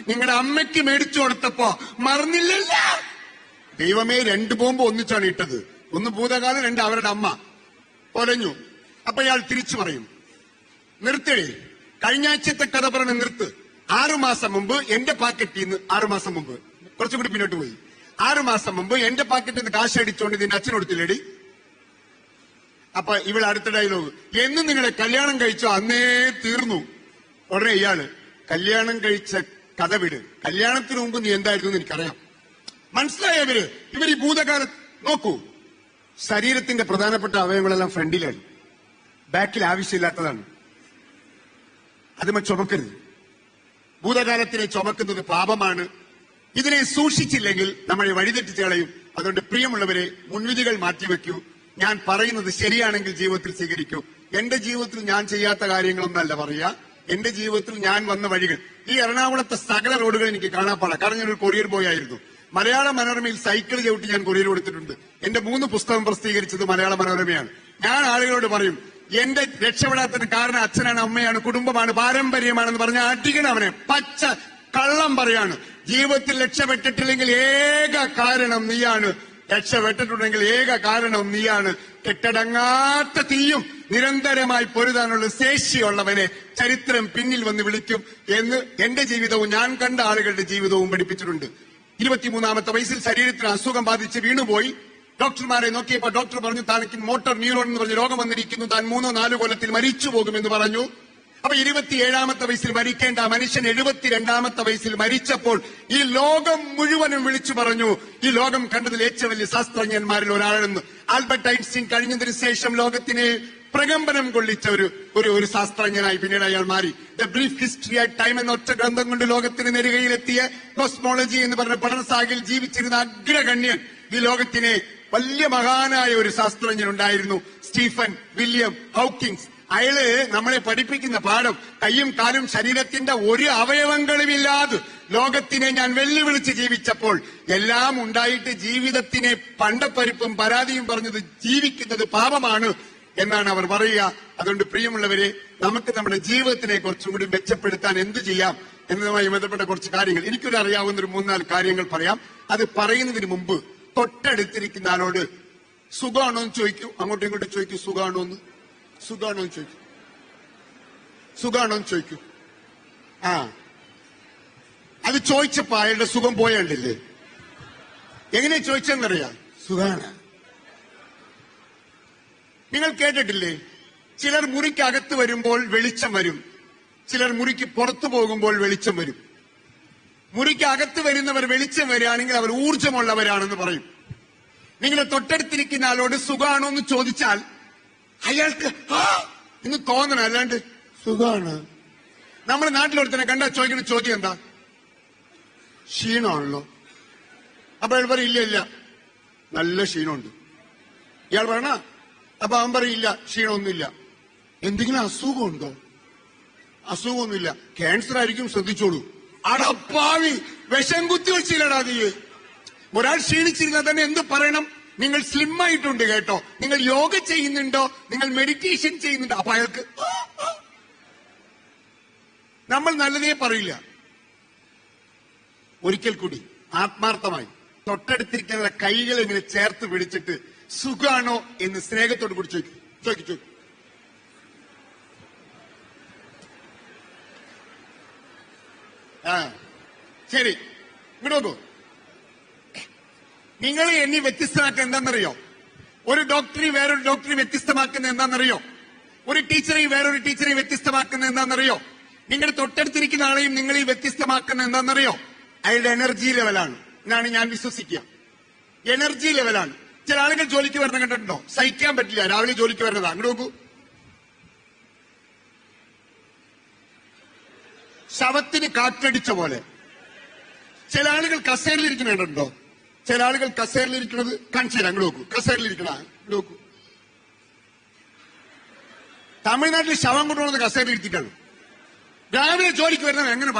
നിങ്ങളുടെ അമ്മയ്ക്ക് മേടിച്ചു കൊടുത്തപ്പോ മറന്നില്ലല്ല. ദൈവമേ, 2 ബോംബ് ഒന്നിച്ചാണ് ഇട്ടത്. ഒന്ന് ഭൂതകാലം, 2 അവരുടെ അമ്മ. പൊലഞ്ഞു. അപ്പൊ ഇയാൾ തിരിച്ചു പറയും, നിർത്തേ, കഴിഞ്ഞ ആഴ്ചത്തെ കഥ പറഞ്ഞ നിർത്ത്. 6 മാസം മുമ്പ് എന്റെ പാക്കറ്റിൽ നിന്ന്, 6 മാസം മുമ്പ്, കുറച്ചുകൂടി പിന്നോട്ട് പോയി, 6 മാസം മുമ്പ് എന്റെ പാക്കറ്റിൽ നിന്ന് കാശ് അടിച്ചോണ്ട് നിന്റെ അച്ഛനൊടുത്തില്ലേടി? അപ്പൊ ഇവിടെ അടുത്ത ഡയലോഗ്, എന്നും നിങ്ങളെ കല്യാണം കഴിച്ചോ അന്നേ തീർന്നു. ഉടനെ ഇയാള്, കല്യാണം കഴിച്ച കഥ വിട്, കല്യാണത്തിന് മുമ്പ് നീ എന്തായിരുന്നു എന്ന് എനിക്കറിയാം. മനസ്സിലായവര്? ഇവർ ഈ ഭൂതകാലം നോക്കൂ. ശരീരത്തിന്റെ പ്രധാനപ്പെട്ട അവയവങ്ങളെല്ലാം ഫ്രണ്ടിലാണ്, ബാക്കിൽ ആവശ്യമില്ലാത്തതാണ്. അതുമ ചുമക്കരുത്. ഭൂതകാലത്തിനെ ചുമക്കുന്നത് പാപമാണ്. ഇതിനെ സൂക്ഷിച്ചില്ലെങ്കിൽ നമ്മളെ വഴിതെറ്റിച്ച് കളയും. അതുകൊണ്ട് പ്രിയമുള്ളവരെ, മുൻവിധികൾ മാറ്റിവെക്കൂ. ഞാൻ പറയുന്നത് ശരിയാണെങ്കിൽ ജീവിതത്തിൽ സ്വീകരിക്കൂ. എന്റെ ജീവിതത്തിൽ ഞാൻ ചെയ്യാത്ത കാര്യങ്ങളൊന്നല്ല പറയാ, എന്റെ ജീവിതത്തിൽ ഞാൻ വന്ന വഴികൾ. ഈ എറണാകുളത്തെ സകല റോഡുകൾ എനിക്ക് കാണാൻ പാടില്ല. കാരണം ഞാനൊരു കൊറിയർ ബോയ് ആയിരുന്നു. മലയാള മനോരമയിൽ സൈക്കിൾ ചവിട്ടി ഞാൻ കൊറിയർ കൊടുത്തിട്ടുണ്ട്. എന്റെ 3 പുസ്തകം പ്രസിദ്ധീകരിച്ചത് മലയാള മനോരമയാണ്. ഞാൻ ആളുകളോട് പറയും, എന്റെ രക്ഷപ്പെടാത്തതിന് കാരണം അച്ഛനാണ്, അമ്മയാണ്, കുടുംബമാണ്, പാരമ്പര്യമാണെന്ന് പറഞ്ഞ അടിക്കണം അവനെ. പച്ച കള്ളം പറയാണ്. ജീവിതത്തിൽ രക്ഷപ്പെട്ടിട്ടില്ലെങ്കിൽ ഏക കാരണം നീയാണ്. രക്ഷപ്പെട്ടിട്ടുണ്ടെങ്കിൽ ഏക കാരണം നീയാണ്. കെട്ടടങ്ങാത്ത തീയും നിരന്തരമായി പൊരുതാനുള്ള ശേഷിയുള്ളവനെ ചരിത്രം പിന്നിൽ വന്ന് വിളിക്കും എന്ന് എന്റെ ജീവിതവും ഞാൻ കണ്ട ആളുകളുടെ ജീവിതവും പഠിപ്പിച്ചിട്ടുണ്ട്. 23-ാമത്തെ വയസ്സിൽ ശരീരത്തിന് അസുഖം ബാധിച്ച് വീണുപോയി. ഡോക്ടർമാരെ നോക്കിയപ്പോൾ ഡോക്ടർ പറഞ്ഞു, തനിക്ക് മോട്ടോർ ന്യൂറോൺ എന്ന് പറഞ്ഞ രോഗം വന്നിരിക്കുന്നു, താൻ 3-4 കൊല്ലത്തിൽ മരിച്ചു പോകുമെന്ന് പറഞ്ഞു. അപ്പൊ 27-ാമത്തെ വയസ്സിൽ മരിക്കേണ്ട മനുഷ്യൻ 72-ാമത്തെ വയസ്സിൽ മരിച്ചപ്പോൾ ഈ ലോകം മുഴുവനും വിളിച്ചു പറഞ്ഞു, ഈ ലോകം കണ്ടതിൽ ഏറ്റവും വലിയ ശാസ്ത്രജ്ഞന്മാരിൽ ഒരാളെന്ന്. ആൽബർട്ട് ഐൻസ്റ്റീൻ കഴിഞ്ഞതിന് ശേഷം ലോകത്തിനെ പ്രകമ്പനം കൊള്ളിച്ച ഒരു ശാസ്ത്രജ്ഞനായി പിന്നീട് അയാൾ മാറി. The brief history of time എന്ന ഒറ്റ ഗ്രന്ഥം കൊണ്ട് ലോകത്തിന് നെറുകയിലെത്തിയ കോസ്മോളജി എന്ന് പറഞ്ഞ പഠനശാഖയിൽ ജീവിച്ചിരുന്ന അഗ്രഗണ്യൻ, ഈ ലോകത്തിനെ വലിയ മഹാനായ ഒരു ശാസ്ത്രജ്ഞൻ ഉണ്ടായിരുന്നു, സ്റ്റീഫൻ വില്യം ഹോക്കിൻസ്. അയാള് നമ്മളെ പഠിപ്പിക്കുന്ന പാഠം, കയ്യും കാലും ശരീരത്തിന്റെ ഒരു അവയവങ്ങളുമില്ലാതെ ലോകത്തിനെ ഞാൻ വെല്ലുവിളിച്ച് ജീവിച്ചപ്പോൾ എല്ലാം ഉണ്ടായിട്ട് ജീവിതത്തിനെ പണ്ടപ്പരിപ്പും പരാതിയും പറഞ്ഞത് ജീവിക്കുന്നത് പാപമാണ് എന്നാണ് അവർ പറയുക. അതുകൊണ്ട് പ്രിയമുള്ളവരെ, നമുക്ക് നമ്മുടെ ജീവിതത്തിനെ കുറച്ചും കൂടി മെച്ചപ്പെടുത്താൻ എന്ത് ചെയ്യാം എന്നതുമായി ബന്ധപ്പെട്ട കുറച്ച് കാര്യങ്ങൾ എനിക്കൊരു അറിയാവുന്ന ഒരു 3-4 കാര്യങ്ങൾ പറയാം. അത് പറയുന്നതിന് മുമ്പ് തൊട്ടടുത്തിരിക്കുന്ന ആളോട് സുഖമാണോ എന്ന് ചോദിക്കൂ. അങ്ങോട്ടും ഇങ്ങോട്ടും ചോദിക്കൂ, സുഖമാണോ എന്ന് ചോദിക്കൂ. ആ, അത് ചോദിച്ചപ്പോ അയാളുടെ സുഖം പോയണ്ടില്ലേ? എങ്ങനെ ചോദിച്ചെന്നറിയാം, സുഖാണ്. നിങ്ങൾ കേട്ടിട്ടില്ലേ, ചിലർ മുറിക്കകത്ത് വരുമ്പോൾ വെളിച്ചം വരും, ചിലർ മുറിക്ക് പുറത്തു പോകുമ്പോൾ വെളിച്ചം വരും. മുറിക്കകത്ത് വരുന്നവർ വെളിച്ചം വരികയാണെങ്കിൽ അവർ ഊർജ്ജമുള്ളവരാണെന്ന് പറയും. നിങ്ങൾ തൊട്ടടുത്തിരിക്കുന്ന ആളോട് സുഖാണോ എന്ന് ചോദിച്ചാൽ അയാൾക്ക് എന്ന് തോന്നണം, അല്ലാണ്ട് സുഖാണ്. നമ്മുടെ നാട്ടിലൊരുത്തനെ കണ്ടാൽ ചോദിക്കുന്ന ചോദ്യം എന്താ? ക്ഷീണമാണല്ലോ. അപ്പൊ അയാൾ പറയും ഇല്ല, നല്ല ക്ഷീണമുണ്ട്. ഇയാൾ പറയണ, അപ്പൊ അവൻ പറയില്ല, ക്ഷീണമൊന്നുമില്ല. എന്തെങ്കിലും അസുഖമുണ്ടോ? അസുഖമൊന്നുമില്ല, ക്യാൻസർ ആയിരിക്കും, ശ്രദ്ധിച്ചോളൂ. അടപ്പാവി, വിഷം കുത്തി വെച്ചില്ലടാ നീ. ഒരാൾ ക്ഷീണിച്ചിരുന്നാൽ തന്നെ എന്ത് പറയണം? നിങ്ങൾ സ്ലിം ആയിട്ടുണ്ട് കേട്ടോ, നിങ്ങൾ യോഗ ചെയ്യുന്നുണ്ടോ, നിങ്ങൾ മെഡിറ്റേഷൻ ചെയ്യുന്നുണ്ടോ. അപ്പൊ അയാൾക്ക് നമ്മൾ നല്ലതേ പറയില്ല. ഒരിക്കൽ കൂടി ആത്മാർത്ഥമായി തൊട്ടടുത്തിരിക്കുന്ന കൈകൾ ഇങ്ങനെ ചേർത്ത് പിടിച്ചിട്ട് സുഖാണോ എന്ന് സ്നേഹത്തോട് കൂടി ചോദിച്ചു. ശരി, ഇങ്ങോട്ട് നോക്കൂ. നിങ്ങൾ എന്നെ വ്യത്യസ്തമാക്കുക എന്താണെന്നറിയോ? ഒരു ഡോക്ടറെ വേറൊരു ഡോക്ടറെ വ്യത്യസ്തമാക്കുന്ന എന്താണെന്നറിയോ? ഒരു ടീച്ചറെ വേറൊരു ടീച്ചറെ വ്യത്യസ്തമാക്കുന്ന എന്താണെന്നറിയോ? നിങ്ങളുടെ തൊട്ടടുത്തിരിക്കുന്ന ആളെയും നിങ്ങളെ വ്യത്യസ്തമാക്കുന്ന എന്താണെന്നറിയോ? അയാളുടെ എനർജി ലെവലാണ് എന്നാണ് ഞാൻ വിശ്വസിക്കുക. എനർജി ലെവലാണ്. ചില ആളുകൾ ജോലിക്ക് വരുന്ന കണ്ടിട്ടുണ്ടോ? സഹിക്കാൻ പറ്റില്ല, രാവിലെ ജോലിക്ക് വരുന്നതാ. അങ്ങോട്ട് നോക്കൂ. ശവത്തിന് കാറ്റടിച്ച പോലെ. ചില ആളുകൾ കസേരയിലിരിക്കുന്ന കണ്ടിട്ടുണ്ടോ? ചില ആളുകൾ കസേരയിലിരിക്കുന്നത് കാണിച്ചു തരാം. അങ്ങോട്ട് നോക്കൂ. കസേരയിലിരിക്കണ നോക്കൂ. തമിഴ്നാട്ടിൽ ശവം കൊണ്ടുപോകുന്നത് കസേരയിലിരുത്തിട്ടാണ്. രാവിലെ ജോലിക്ക് വരുന്നവൻ എങ്ങനെ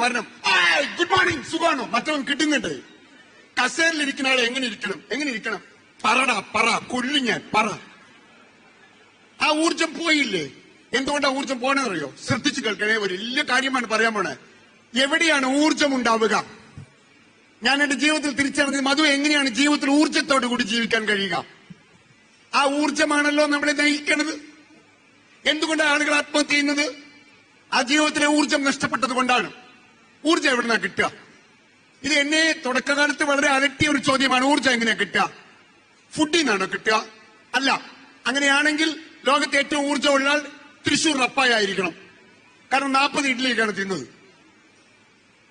വരണം? ഗുഡ് മോർണിംഗ്, സുഖമാണോ? മറ്റവൻ കിട്ടുന്നുണ്ട്. കസേരയിലിരിക്കുന്ന ആളെ എങ്ങനെ ഇരിക്കണം? പറ കൊല്ലു ഞാൻ, പറ. ആ ഊർജം പോയില്ലേ? എന്തുകൊണ്ടാ ഊർജം പോണെന്നറിയോ? ശ്രദ്ധിച്ചു കേൾക്കണേ, ഒരു വലിയ കാര്യമാണ് പറയാൻ പോണേ. എവിടെയാണ് ഊർജം ഉണ്ടാവുക? ഞാൻ എന്റെ ജീവിതത്തിൽ തിരിച്ചറിഞ്ഞത് മധു എങ്ങനെയാണ് ജീവിതത്തിൽ ഊർജത്തോടു കൂടി ജീവിക്കാൻ കഴിയുക? ആ ഊർജമാണല്ലോ നമ്മളെ നയിക്കുന്നത്. എന്തുകൊണ്ടാണ് ആളുകൾ ആത്മഹത്യ ചെയ്യുന്നത്? ആ ജീവിതത്തിലെ ഊർജം നഷ്ടപ്പെട്ടത് കൊണ്ടാണ്. ഊർജം എവിടുന്നാ കിട്ടുക? ഇത് എന്നെ തുടക്കകാലത്ത് വളരെ അലട്ടിയ ഒരു ചോദ്യമാണ്. ഊർജം എങ്ങനെയാ കിട്ടുക? ഫുഡിൽ നിന്നാണോ കിട്ടുക? അല്ല. അങ്ങനെയാണെങ്കിൽ ലോകത്തെ ഏറ്റവും ഊർജമുള്ള ആൾ തൃശൂർ റപ്പായ ആയിരിക്കണം. കാരണം 40 ഇഡ്ഡലിയൊക്കെയാണ് തിന്നത്.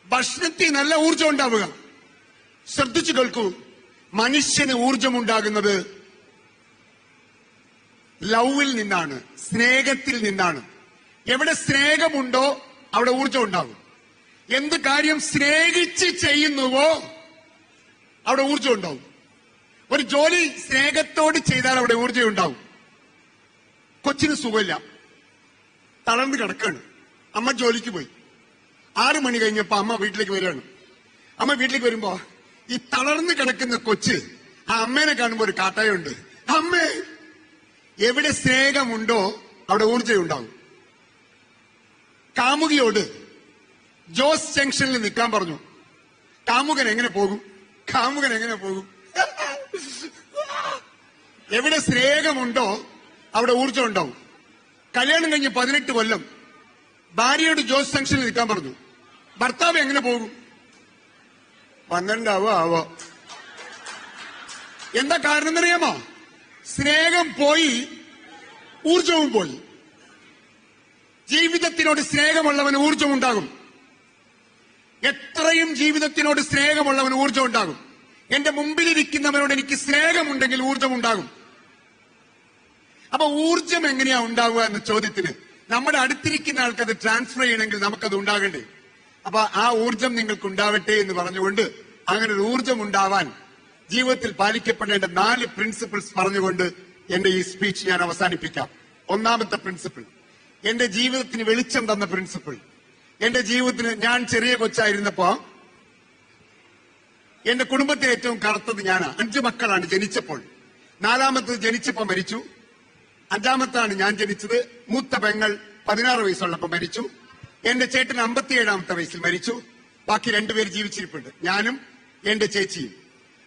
ഭക്ഷണത്തിൽ നല്ല ഊർജം ഉണ്ടാവുക. ശ്രദ്ധിച്ചു കേൾക്കൂ. മനുഷ്യന് ഊർജമുണ്ടാകുന്നത് ലവിൽ നിന്നാണ്, സ്നേഹത്തിൽ നിന്നാണ്. എവിടെ സ്നേഹമുണ്ടോ അവിടെ ഊർജം ഉണ്ടാകും. എന്ത് കാര്യം സ്നേഹിച്ച് ചെയ്യുന്നുവോ അവിടെ ഊർജം ഉണ്ടാവും. ഒരു ജോലി സ്നേഹത്തോട് ചെയ്താൽ അവിടെ ഊർജം ഉണ്ടാവും. കൊച്ചിന് സുഖമില്ല, തളർന്ന് കിടക്കാണ്. അമ്മ ജോലിക്ക് പോയി. 6 മണി കഴിഞ്ഞപ്പോ അമ്മ വീട്ടിലേക്ക് വരികയാണ്. അമ്മ വീട്ടിലേക്ക് വരുമ്പോ ഈ തളർന്ന് കിടക്കുന്ന കൊച്ച് ആ അമ്മേനെ കാണുമ്പോ ഒരു കാട്ടായുണ്ട്. അമ്മേ, എവിടെ സ്നേഹമുണ്ടോ അവിടെ ഊർജം ഉണ്ടാവും. കാമുകിയോട് ജോസ് ജംഗ്ഷനിൽ നിൽക്കാൻ പറഞ്ഞു. കാമുകൻ എങ്ങനെ പോകും? എവിടെ സ്നേഹമുണ്ടോ അവിടെ ഊർജം ഉണ്ടാവും. കല്യാണം കഴിഞ്ഞ് 18 കൊല്ലം ഭാര്യയോട് ജോസ് ജംഗ്ഷനിൽ നിൽക്കാൻ പറഞ്ഞു. ഭർത്താവ് എങ്ങനെ പോകും? 12 ആവോ. എന്താ കാരണം എന്നറിയാമോ? സ്നേഹം പോയി, ഊർജവും പോയി. ജീവിതത്തിനോട് സ്നേഹമുള്ളവന് ഊർജം ഉണ്ടാകും. എത്രയും ജീവിതത്തിനോട് സ്നേഹമുള്ളവന് ഊർജം ഉണ്ടാകും. എന്റെ മുമ്പിലിരിക്കുന്നവനോട് എനിക്ക് സ്നേഹമുണ്ടെങ്കിൽ ഊർജം ഉണ്ടാകും. അപ്പൊ ഊർജം എങ്ങനെയാ ഉണ്ടാവുക എന്ന ചോദ്യത്തിന് നമ്മുടെ അടുത്തിരിക്കുന്ന ആൾക്കത് ട്രാൻസ്ഫർ ചെയ്യണമെങ്കിൽ നമുക്കത് ഉണ്ടാകണ്ടേ? അപ്പൊ ആ ഊർജം നിങ്ങൾക്ക് ഉണ്ടാവട്ടെ എന്ന് പറഞ്ഞുകൊണ്ട് അങ്ങനെ ഒരു ഊർജം ഉണ്ടാവാൻ ജീവിതത്തിൽ പാലിക്കപ്പെടേണ്ട 4 പ്രിൻസിപ്പിൾസ് പറഞ്ഞുകൊണ്ട് എന്റെ ഈ സ്പീച്ച് ഞാൻ അവസാനിപ്പിക്കാം. ഒന്നാമത്തെ പ്രിൻസിപ്പിൾ, എന്റെ ജീവിതത്തിന് വെളിച്ചം തന്ന പ്രിൻസിപ്പിൾ. എന്റെ ജീവിതത്തിന്, ഞാൻ ചെറിയ കൊച്ചായിരുന്നപ്പോ എന്റെ കുടുംബത്തിൽ ഏറ്റവും കറുത്തത് ഞാനാണ്. 5 മക്കളാണ് ജനിച്ചപ്പോൾ. 4ാമത്തത് ജനിച്ചപ്പോ മരിച്ചു. 5ാമത്താണ് ഞാൻ ജനിച്ചത്. മൂത്ത പെങ്ങൾ 16 വയസ്സുള്ളപ്പോ മരിച്ചു. എന്റെ ചേട്ടൻ 57ാമത്തെ വയസ്സിൽ മരിച്ചു. ബാക്കി 2 പേര് ജീവിച്ചിരിപ്പുണ്ട്, ഞാനും എന്റെ ചേച്ചിയും.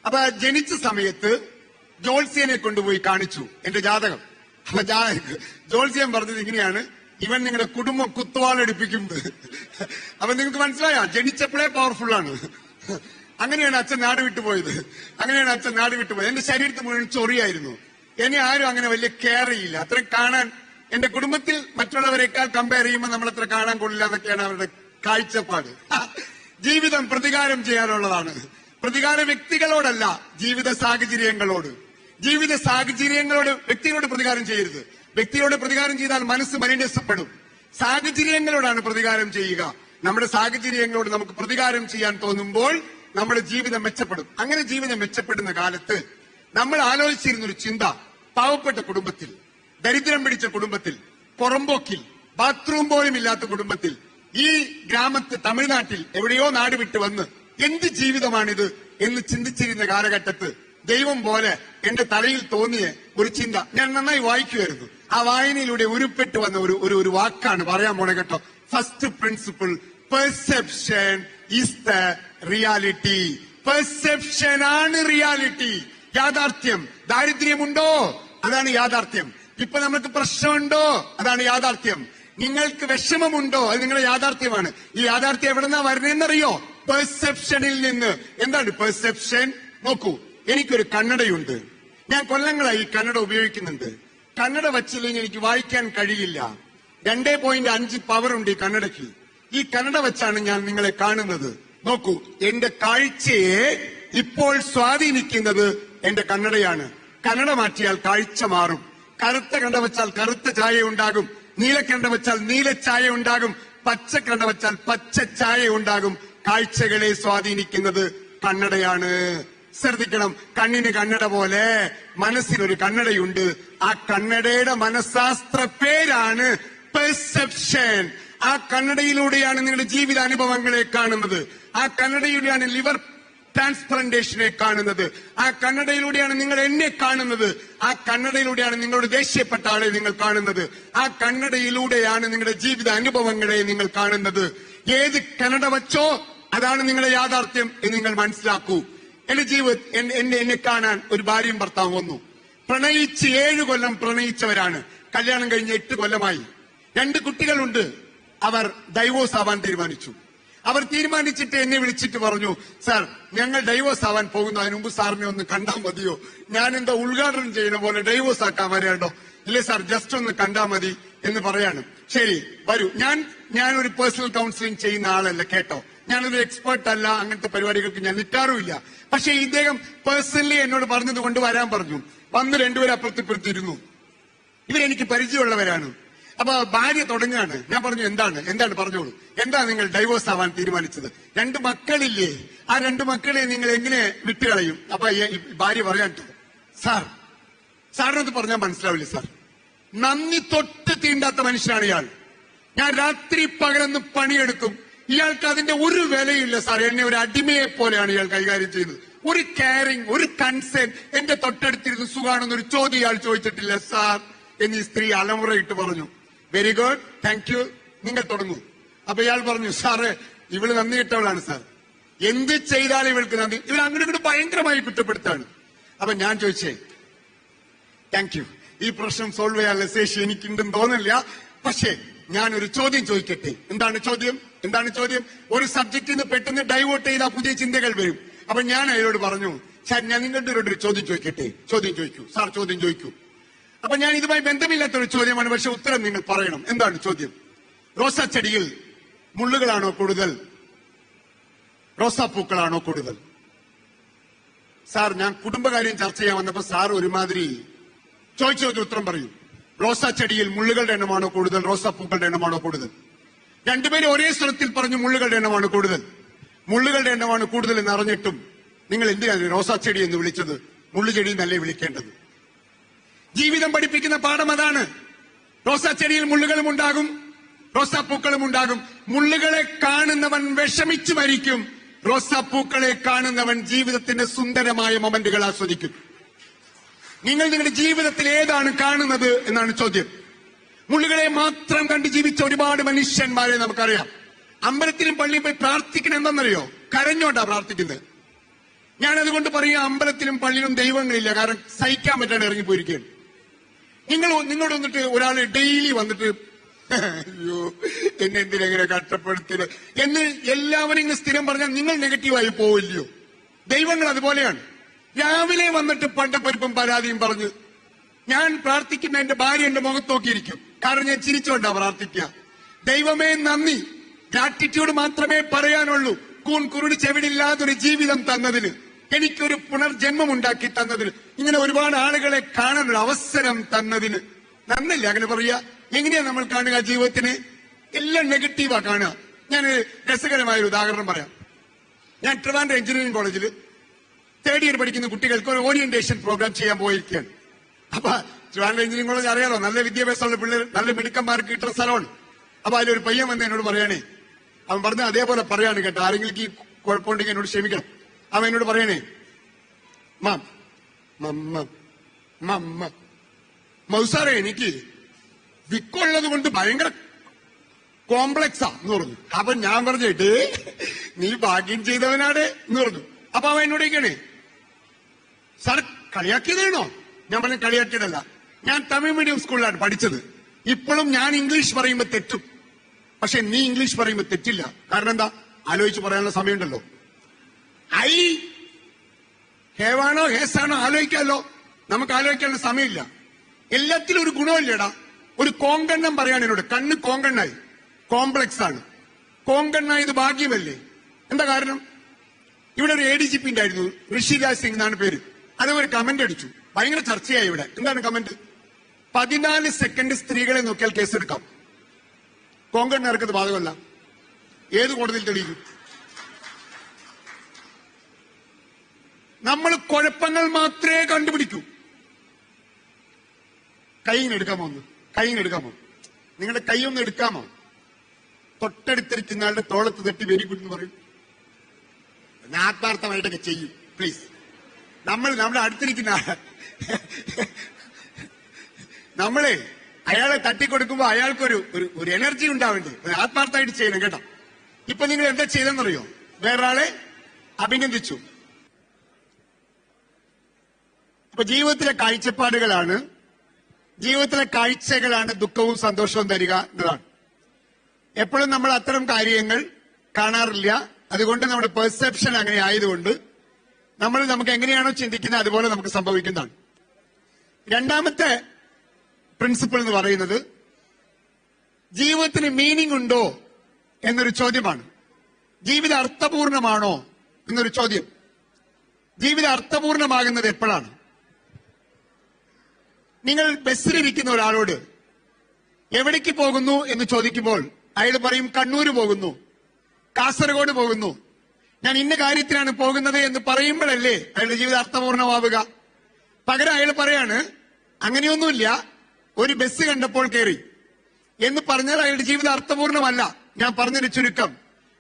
അപ്പൊ ജനിച്ച സമയത്ത് ജോത്സ്യനെ കൊണ്ടുപോയി കാണിച്ചു എന്റെ ജാതകം. അപ്പൊ ജോത്സ്യൻ പറഞ്ഞത് ഇങ്ങനെയാണ്, ഇവൻ നിങ്ങളുടെ കുടുംബം കുത്തുവാളെടുപ്പിക്കുന്നത്. അപ്പൊ നിങ്ങൾക്ക് മനസ്സിലായോ? ജനിച്ചപ്പോഴേ പവർഫുൾ ആണ്. അങ്ങനെയാണ് അച്ഛൻ നാട് വിട്ടുപോയത്. എന്റെ ശരീരത്തിൽ മുഴുവൻ ചൊറിയായിരുന്നു. എന്നെ ആരും അങ്ങനെ വലിയ കെയർ ചെയ്യില്ല. അത്ര കാണാൻ എന്റെ കുടുംബത്തിൽ മറ്റുള്ളവരെക്കാൾ കമ്പയർ ചെയ്യുമ്പോൾ നമ്മളത്ര കാണാൻ കൊള്ളില്ല എന്നൊക്കെയാണ് അവരുടെ കാഴ്ചപ്പാട്. ജീവിതം പ്രതികാരം ചെയ്യാനുള്ളതാണ്. പ്രതികാരം വ്യക്തികളോടല്ല, ജീവിത സാഹചര്യങ്ങളോട്. വ്യക്തികളോട് പ്രതികാരം ചെയ്യരുത്. വ്യക്തിയോട് പ്രതികാരം ചെയ്താൽ മനസ്സ് മലിനപ്പെടും. സാഹചര്യങ്ങളോടാണ് പ്രതികാരം ചെയ്യുക. നമ്മുടെ സാഹചര്യങ്ങളോട് നമുക്ക് പ്രതികാരം ചെയ്യാൻ തോന്നുമ്പോൾ നമ്മുടെ ജീവിതം മെച്ചപ്പെടും. അങ്ങനെ ജീവിതം മെച്ചപ്പെടുന്ന കാലത്ത് നമ്മൾ ആലോചിച്ചിരുന്നൊരു ചിന്ത, പാവപ്പെട്ട കുടുംബത്തിൽ, ദരിദ്രം പിടിച്ച കുടുംബത്തിൽ പുറമ്പോക്കിൽ ബാത്റൂം പോലും ഇല്ലാത്ത കുടുംബത്തിൽ ഈ ഗ്രാമത്ത് തമിഴ്നാട്ടിൽ എവിടെയോ നാട് വിട്ട് വന്ന് എന്ത് ജീവിതമാണിത് എന്ന് ചിന്തിച്ചിരുന്ന കാലഘട്ടത്ത് ദൈവം പോലെ എന്റെ തലയിൽ തോന്നിയ ഒരു ചിന്ത ഞാൻ നന്നായി വായിക്കുമായിരുന്നു. ആ വായനയിലൂടെ ഉരുപ്പെട്ട് വന്ന ഒരു വാക്കാണ് പറയാൻ പോണെ കേട്ടോ. First principle, perception is the reality. Perception ആണ് റിയാലിറ്റി. യാഥാർത്ഥ്യം. ദാരിദ്ര്യമുണ്ടോ? അതാണ് യാഥാർത്ഥ്യം. ഇപ്പൊ നമുക്ക് പ്രശ്നമുണ്ടോ? അതാണ് യാഥാർത്ഥ്യം. നിങ്ങൾക്ക് വിഷമമുണ്ടോ? അത് നിങ്ങളുടെ യാഥാർത്ഥ്യമാണ്. ഈ യാഥാർത്ഥ്യം എവിടെന്നാ വരുന്നതെന്നറിയോ? പെർസെപ്ഷനിൽ നിന്ന്. എന്താണ് പെർസെപ്ഷൻ? നോക്കൂ, എനിക്കൊരു കണ്ണടയുണ്ട്. ഞാൻ കൊല്ലങ്ങളായി ഈ കണ്ണട ഉപയോഗിക്കുന്നുണ്ട്. കണ്ണട വച്ചില്ലെങ്കിൽ എനിക്ക് വായിക്കാൻ കഴിയില്ല. 2.5 പവർ ഉണ്ട് ഈ കണ്ണടയ്ക്ക്. ഈ കണ്ണട വെച്ചാണ് ഞാൻ നിങ്ങളെ കാണുന്നത്. നോക്കൂ, എന്റെ കാഴ്ചയെ ഇപ്പോൾ സ്വാധീനിക്കുന്നത് എന്റെ കണ്ണടയാണ്. കണ്ണട മാറ്റിയാൽ കാഴ്ച മാറും. കറുത്ത കണ്ണട വെച്ചാൽ കറുത്ത ചായ ഉണ്ടാകും. നീലക്കണ്ണട വെച്ചാൽ നീല ചായ ഉണ്ടാകും. പച്ചക്കണ്ണട വെച്ചാൽ പച്ച ചായ ഉണ്ടാകും. കാഴ്ചകളെ സ്വാധീനിക്കുന്നത് കണ്ണടയാണ്. ശ്രദ്ധിക്കണം, കണ്ണിന് കണ്ണട പോലെ മനസ്സിനൊരു കണ്ണടയുണ്ട്. ആ കണ്ണടയുടെ മനഃശാസ്ത്ര പേരാണ് പെർസെപ്ഷൻ. ആ കണ്ണടയിലൂടെയാണ് നിങ്ങളുടെ ജീവിത അനുഭവങ്ങളെ കാണുന്നത്. ആ കണ്ണടയിലൂടെയാണ് ലിവർ ട്രാൻസ്പ്ലാന്റേഷനെ കാണുന്നത്. ആ കണ്ണടയിലൂടെയാണ് നിങ്ങൾ എന്നെ കാണുന്നത്. ആ കണ്ണടയിലൂടെയാണ് നിങ്ങളോട് ദേഷ്യപ്പെട്ട ആളെ നിങ്ങൾ കാണുന്നത്. ആ കണ്ണടയിലൂടെയാണ് നിങ്ങളുടെ ജീവിത അനുഭവങ്ങളെ നിങ്ങൾ കാണുന്നത്. ഏത് കണ്ണട വച്ചോ അതാണ് നിങ്ങളുടെ യാഥാർത്ഥ്യം എന്ന് നിങ്ങൾ മനസ്സിലാക്കൂ. എന്റെ എന്നെ കാണാൻ ഒരു ഭാര്യയും ഭർത്താവും വന്നു. പ്രണയിച്ച് 7 കൊല്ലം പ്രണയിച്ചവരാണ്. കല്യാണം കഴിഞ്ഞ് 8 കൊല്ലമായി. 2 കുട്ടികളുണ്ട്. അവർ ഡൈവോഴ്സ് ആവാൻ തീരുമാനിച്ചു. അവർ തീരുമാനിച്ചിട്ട് എന്നെ വിളിച്ചിട്ട് പറഞ്ഞു, സാർ ഞങ്ങൾ ഡൈവോഴ്സ് ആവാൻ പോകുന്നു, അതിന് മുമ്പ് സാറിനെ ഒന്ന് കണ്ടാൽ മതിയോ? ഞാൻ എന്താ ഉദ്ഘാടനം ചെയ്യുന്ന പോലെ ഡൈവോഴ്സ് ആക്കാൻ വരേണ്ടോ? ഇല്ലേ സാർ, ജസ്റ്റ് ഒന്ന് കണ്ടാൽ മതി എന്ന് പറയാണ്. ശരി വരൂ. ഞാനൊരു പേഴ്സണൽ കൗൺസിലിംഗ് ചെയ്യുന്ന ആളല്ല കേട്ടോ. ഞാനൊരു എക്സ്പേർട്ട് അല്ല. അങ്ങനത്തെ പരിപാടികൾക്ക് ഞാൻ നിൽക്കാറുമില്ല. പക്ഷെ ഇദ്ദേഹം പേഴ്സണലി എന്നോട് പറഞ്ഞത് കൊണ്ട് വരാൻ പറഞ്ഞു. വന്ന് 2 പേരും അപ്പുറത്തിരുന്നു. ഇവരെനിക്ക് പരിചയമുള്ളവരാണ്. അപ്പൊ ഭാര്യ തുടങ്ങുകയാണ്. ഞാൻ പറഞ്ഞു, എന്താണ് പറഞ്ഞോളൂ. എന്താ നിങ്ങൾ ഡൈവോഴ്സ് ആവാൻ തീരുമാനിച്ചത്? 2 മക്കളില്ലേ? ആ 2 മക്കളെ നിങ്ങൾ എങ്ങനെ വിട്ടുകളയും? അപ്പൊ ഭാര്യ പറയാൻ, സാറിനത് പറഞ്ഞാൽ മനസ്സിലാവില്ല സാർ. നന്ദി തൊട്ട് തീണ്ടാത്ത മനുഷ്യനാണ് ഇയാൾ. ഞാൻ രാത്രി പകലൊന്ന് പണിയെടുക്കും. ഇയാൾക്ക് അതിന്റെ ഒരു വിലയില്ല സാർ. എന്നെ ഒരു അടിമയെ പോലെയാണ് ഇയാൾ കൈകാര്യം ചെയ്യുന്നത്. ഒരു കെയറിങ്, ഒരു കൺസേൺ. എന്റെ തൊട്ടടുത്തിരുന്ന് സുഖാണെന്നൊരു ചോദ്യം ഇയാൾ ചോദിച്ചിട്ടില്ല സാർ എന്നീ സ്ത്രീ അലമുറയിട്ട് പറഞ്ഞു. വെരി ഗുഡ്, താങ്ക് യു, നിങ്ങൾ തുടങ്ങൂ. അപ്പൊ ഇയാൾ പറഞ്ഞു, സാറ് ഇവള് നന്ദി കിട്ടവളാണ് സാർ. എന്ത് ചെയ്താലും ഇവൾക്ക് നന്ദി. ഇവർ അങ്ങോട്ട് ഭയങ്കരമായി കുറ്റപ്പെടുത്താണ്. അപ്പൊ ഞാൻ ചോദിച്ചേ, താങ്ക് യു, ഈ പ്രശ്നം സോൾവ് ചെയ്യാനുള്ള ശേഷി എനിക്കുണ്ടെന്ന് തോന്നില്ല. പക്ഷേ ഞാനൊരു ചോദ്യം ചോദിക്കട്ടെ. എന്താണ് ചോദ്യം? ഒരു സബ്ജക്റ്റിൽ നിന്ന് പെട്ടെന്ന് ഡൈവേർട്ട് ചെയ്താൽ പുതിയ ചിന്തകൾ വരും. അപ്പൊ ഞാൻ അയാളോട് പറഞ്ഞു, സാർ ഞാൻ നിങ്ങളുടെ ഒരു ചോദ്യം ചോദിക്കട്ടെ? ചോദ്യം ചോദിക്കൂ സാർ, ചോദ്യം ചോദിക്കൂ. അപ്പൊ ഞാൻ ഇതുമായി ബന്ധമില്ലാത്തൊരു ചോദ്യമാണ്, പക്ഷെ ഉത്തരം നിങ്ങൾ പറയണം. എന്താണ് ചോദ്യം? റോസാ ചെടിയിൽ മുള്ളുകളാണോ കൂടുതൽ, റോസാപ്പൂക്കളാണോ കൂടുതൽ? സാർ ഞാൻ കുടുംബകാര്യം ചർച്ച ചെയ്യാൻ വന്നപ്പോ സാർ ഒരുമാതിരി ചോദിച്ചൊരു ഉത്തരം പറയൂ. റോസാ ചെടിയിൽ മുള്ളുകളുടെ എണ്ണമാണോ കൂടുതൽ, റോസാപ്പൂക്കളുടെ എണ്ണമാണോ കൂടുതൽ? 2 പേരും ഒരേ സ്വരത്തിൽ പറഞ്ഞു മുള്ളുകളുടെ എണ്ണമാണ് കൂടുതൽ. മുള്ളുകളുടെ എണ്ണമാണ് കൂടുതൽ എന്ന് അറിഞ്ഞിട്ടും നിങ്ങൾ എന്തിനാണ് റോസാ ചെടി എന്ന് വിളിച്ചത്? മുള്ളുചെടി എന്നല്ലേ വിളിക്കേണ്ടത്? ജീവിതം പഠിപ്പിക്കുന്ന പാഠം അതാണ്. റോസാ ചെടിയിൽ മുള്ളുകളും ഉണ്ടാകും, റോസാപ്പൂക്കളും ഉണ്ടാകും. മുള്ളുകളെ കാണുന്നവൻ വിഷമിച്ചു മരിക്കും. റോസാപ്പൂക്കളെ കാണുന്നവൻ ജീവിതത്തിന്റെ സുന്ദരമായ മൊമെന്റുകൾ ആസ്വദിക്കും. നിങ്ങൾ നിങ്ങളുടെ ജീവിതത്തിൽ ഏതാണ് കാണുന്നത് എന്നാണ് ചോദ്യം. മുള്ളുകളെ മാത്രം കണ്ട് ജീവിച്ച ഒരുപാട് മനുഷ്യന്മാരെ നമുക്കറിയാം. അമ്പലത്തിലും പള്ളിയും പോയി പ്രാർത്ഥിക്കണം എന്താണെന്നറിയോ? കരഞ്ഞോണ്ടാ പ്രാർത്ഥിക്കുന്നത്. ഞാനതുകൊണ്ട് പറയുക, അമ്പലത്തിലും പള്ളിയിലും ദൈവങ്ങളില്ല. കാരണം സഹിക്കാൻ പറ്റാണ്ട് ഇറങ്ങിപ്പോയിരിക്കുകയാണ്. നിങ്ങളോട് വന്നിട്ട് ഒരാൾ ഡെയിലി വന്നിട്ട് അയ്യോ എന്നെ എന്തിനെങ്ങനെ കഷ്ടപ്പെടുത്തിയത് എന്ന് എല്ലാവരും ഇങ്ങനെ സ്ഥിരം പറഞ്ഞാൽ നിങ്ങൾ നെഗറ്റീവായി പോവില്ലയോ? ദൈവങ്ങൾ അതുപോലെയാണ്. രാവിലെ വന്നിട്ട് പണ്ടപ്പരിപ്പും പരാതിയും പറഞ്ഞ് ഞാൻ പ്രാർത്ഥിക്കുന്ന എന്റെ ഭാര്യ എന്റെ മുഖത്ത് നോക്കിയിരിക്കും. കാരണം ഞാൻ ചിരിച്ചോണ്ടാ പ്രാർത്ഥിക്കുക. ദൈവമേ നന്ദി, ഗ്രാറ്റിറ്റ്യൂഡ് മാത്രമേ പറയാനുള്ളൂ. കുരുടി ചെവിടില്ലാതൊരു ജീവിതം തന്നതിന്, എനിക്കൊരു പുനർജന്മം ഉണ്ടാക്കി തന്നതിന്, ഇങ്ങനെ ഒരുപാട് ആളുകളെ കാണാനൊരു അവസരം തന്നതിന് നന്നില്ല. അങ്ങനെ പറയാ. എങ്ങനെയാ നമ്മൾ കാണുക ജീവിതത്തിന്? എല്ലാം നെഗറ്റീവാ കാണുക. ഞാൻ രസകരമായ ഒരു ഉദാഹരണം പറയാം. ഞാൻ ട്രിവാൻഡ്രം എഞ്ചിനീയറിംഗ് കോളേജിൽ 3rd ഇയർ പഠിക്കുന്ന കുട്ടികൾക്ക് ഒരു ഓറിയന്റേഷൻ പ്രോഗ്രാം ചെയ്യാൻ പോയിരിക്കുകയാണ്. അപ്പൊ ട്രിവാൻഡ്രം എഞ്ചിനീയറിംഗ് കോളേജ് അറിയാലോ, നല്ല വിദ്യാഭ്യാസമുള്ള പിള്ളേർ, നല്ല മിടുക്കന്മാർക്ക് കിട്ടുന്ന സ്ഥലമാണ്. അപ്പൊ അതിലൊരു പയ്യൻ വന്ന് എന്നോട് പറയണേ, അവൻ പറഞ്ഞ അതേപോലെ പറയാണ് കേട്ടോ, ആരെങ്കിലും ഈ കുഴപ്പമുണ്ടെങ്കിൽ എന്നോട് ക്ഷമിക്കണം. അവൻ എന്നോട് പറയണേ, മൗസാറെ എനിക്ക് വിക്കുള്ളത് കൊണ്ട് ഭയങ്കര കോംപ്ലക്സാ എന്ന് പറഞ്ഞു. അപ്പൊ ഞാൻ പറഞ്ഞിട്ട് നീ ഭാഗ്യം ചെയ്തവനാണ് എന്ന് പറഞ്ഞു. അപ്പൊ അവൻ എന്നോട് ചോദിക്കണേ, സാർ കളിയാക്കിയതാണോ? ഞാൻ പറഞ്ഞു കളിയാക്കിയതല്ല, ഞാൻ തമിഴ് മീഡിയം സ്കൂളിലാണ് പഠിച്ചത്. ഇപ്പോഴും ഞാൻ ഇംഗ്ലീഷ് പറയുമ്പോ തെറ്റും, പക്ഷെ നീ ഇംഗ്ലീഷ് പറയുമ്പോ തെറ്റില്ല. കാരണം എന്താ? ആലോചിച്ച് പറയാനുള്ള സമയമുണ്ടല്ലോ. ഐ ഹേവാണോ ഹേസാണോ ആലോചിക്കാമല്ലോ, നമുക്ക് ആലോചിക്കാനുള്ള സമയമില്ല. എല്ലാത്തിലും ഒരു ഗുണമില്ലടാ. ഒരു കോങ്കണ്ണം പറയാണ് എന്നോട്, കണ്ണ് കോങ്കണ്ണായി, കോംപ്ലക്സ് ആണ്. കോങ്കണ്ണായത് ഭാഗ്യമല്ലേ? എന്താ കാരണം? ഇവിടെ ഒരു ADGP ഉണ്ടായിരുന്നു, ഋഷിരാജ് സിംഗ് എന്നാണ് പേര്. അതേപോലെ കമന്റ് അടിച്ചു, ഭയങ്കര ചർച്ചയായി ഇവിടെ. എന്താണ് കമന്റ്? 14 സെക്കൻഡ് സ്ത്രീകളെ നോക്കിയാൽ കേസെടുക്കാം. കോങ്കണ്ണർക്കത് ബാധകമല്ല. ഏത് കോടതിയിൽ തെളിയിക്കും? നമ്മൾ കുഴപ്പങ്ങൾ മാത്രമേ കണ്ടുപിടിക്കൂ. കൈയിനെടുക്കാമോ? കൈയിനെടുക്കാമോ? നിങ്ങളുടെ കൈ ഒന്ന് എടുക്കാമോ? തൊട്ടടുത്തിരിക്കുന്ന ആളുടെ തോളത്ത് തട്ടി വെരി ഗുഡ് എന്ന് പറയും. ആത്മാർത്ഥമായിട്ടൊക്കെ ചെയ്യും പ്ലീസ്. നമ്മുടെ അടുത്തിരിക്കുന്ന നമ്മളെ അയാളെ തട്ടിക്കൊടുക്കുമ്പോ അയാൾക്കൊരു ഒരു എനർജി ഉണ്ടാവേണ്ടത്, ആത്മാർത്ഥമായിട്ട് ചെയ്യണം കേട്ടോ. ഇപ്പൊ നിങ്ങൾ എന്താ ചെയ്തെന്നറിയോ? വേറൊരാളെ അഭിനന്ദിച്ചു. അപ്പൊ ജീവിതത്തിലെ കാഴ്ചപ്പാടുകളാണ്, ജീവിതത്തിലെ കാഴ്ചകളാണ് ദുഃഖവും സന്തോഷവും തരിക എന്നതാണ്. എപ്പോഴും നമ്മൾ അത്തരം കാര്യങ്ങൾ കാണാറില്ല. അതുകൊണ്ട് നമ്മുടെ പെർസെപ്ഷൻ അങ്ങനെ ആയതുകൊണ്ട് നമുക്ക് എങ്ങനെയാണോ ചിന്തിക്കുന്നത് അതുപോലെ നമുക്ക് സംഭവിക്കുന്നതാണ്. രണ്ടാമത്തെ പ്രിൻസിപ്പിൾ എന്ന് പറയുന്നത് ജീവിതത്തിന് മീനിങ് ഉണ്ടോ എന്നൊരു ചോദ്യമാണ്. ജീവിതം അർത്ഥപൂർണമാണോ എന്നൊരു ചോദ്യം. ജീവിതം അർത്ഥപൂർണമാകുന്നത് എപ്പോഴാണ്? നിങ്ങൾ ബസ്സിലിരിക്കുന്ന ഒരാളോട് എവിടേക്ക് പോകുന്നു എന്ന് ചോദിക്കുമ്പോൾ അയാൾ പറയും കണ്ണൂര് പോകുന്നു, കാസർഗോഡ് പോകുന്നു. ഞാൻ ഇന്ന കാര്യത്തിനാണ് പോകുന്നത് എന്ന് പറയുമ്പോഴല്ലേ അയാളുടെ ജീവിതം അർത്ഥപൂർണമാവുക. പകരം അയാൾ പറയാണ് അങ്ങനെയൊന്നുമില്ല, ഒരു ബസ് കണ്ടപ്പോൾ കയറി എന്ന് പറഞ്ഞാൽ അയാളുടെ ജീവിതം അർത്ഥപൂർണമല്ല. ഞാൻ പറഞ്ഞൊരു ചുരുക്കം,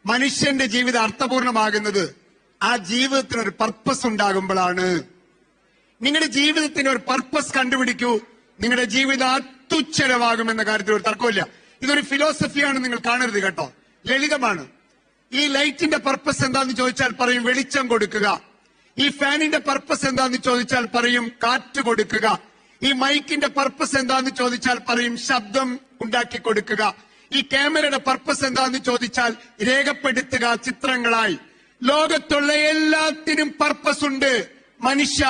മനുഷ്യന്റെ ജീവിതം അർത്ഥപൂർണമാകുന്നത് ആ ജീവിതത്തിനൊരു പർപ്പസ് ഉണ്ടാകുമ്പോഴാണ്. നിങ്ങളുടെ ജീവിതത്തിന് ഒരു പർപ്പസ് കണ്ടുപിടിക്കൂ, നിങ്ങളുടെ ജീവിതം അത്യുച്ചലമാകുമെന്ന കാര്യത്തിൽ ഒരു തർക്കമില്ല. ഇതൊരു ഫിലോസഫിയാണ്, നിങ്ങൾ കാണരുത് കേട്ടോ, ലളിതമാണ്. ഈ ലൈറ്റിന്റെ പർപ്പസ് എന്താന്ന് ചോദിച്ചാൽ പറയും വെളിച്ചം കൊടുക്കുക. ഈ ഫാനിന്റെ പർപ്പസ് എന്താന്ന് ചോദിച്ചാൽ പറയും കാറ്റ് കൊടുക്കുക. ഈ മൈക്കിന്റെ പർപ്പസ് എന്താന്ന് ചോദിച്ചാൽ പറയും ശബ്ദം ഉണ്ടാക്കി കൊടുക്കുക. ഈ ക്യാമറയുടെ പർപ്പസ് എന്താന്ന് ചോദിച്ചാൽ രേഖപ്പെടുത്തുക ചിത്രങ്ങളായി. ലോകത്തുള്ള എല്ലാത്തിനും പർപ്പസ് ഉണ്ട്. മനുഷ്യ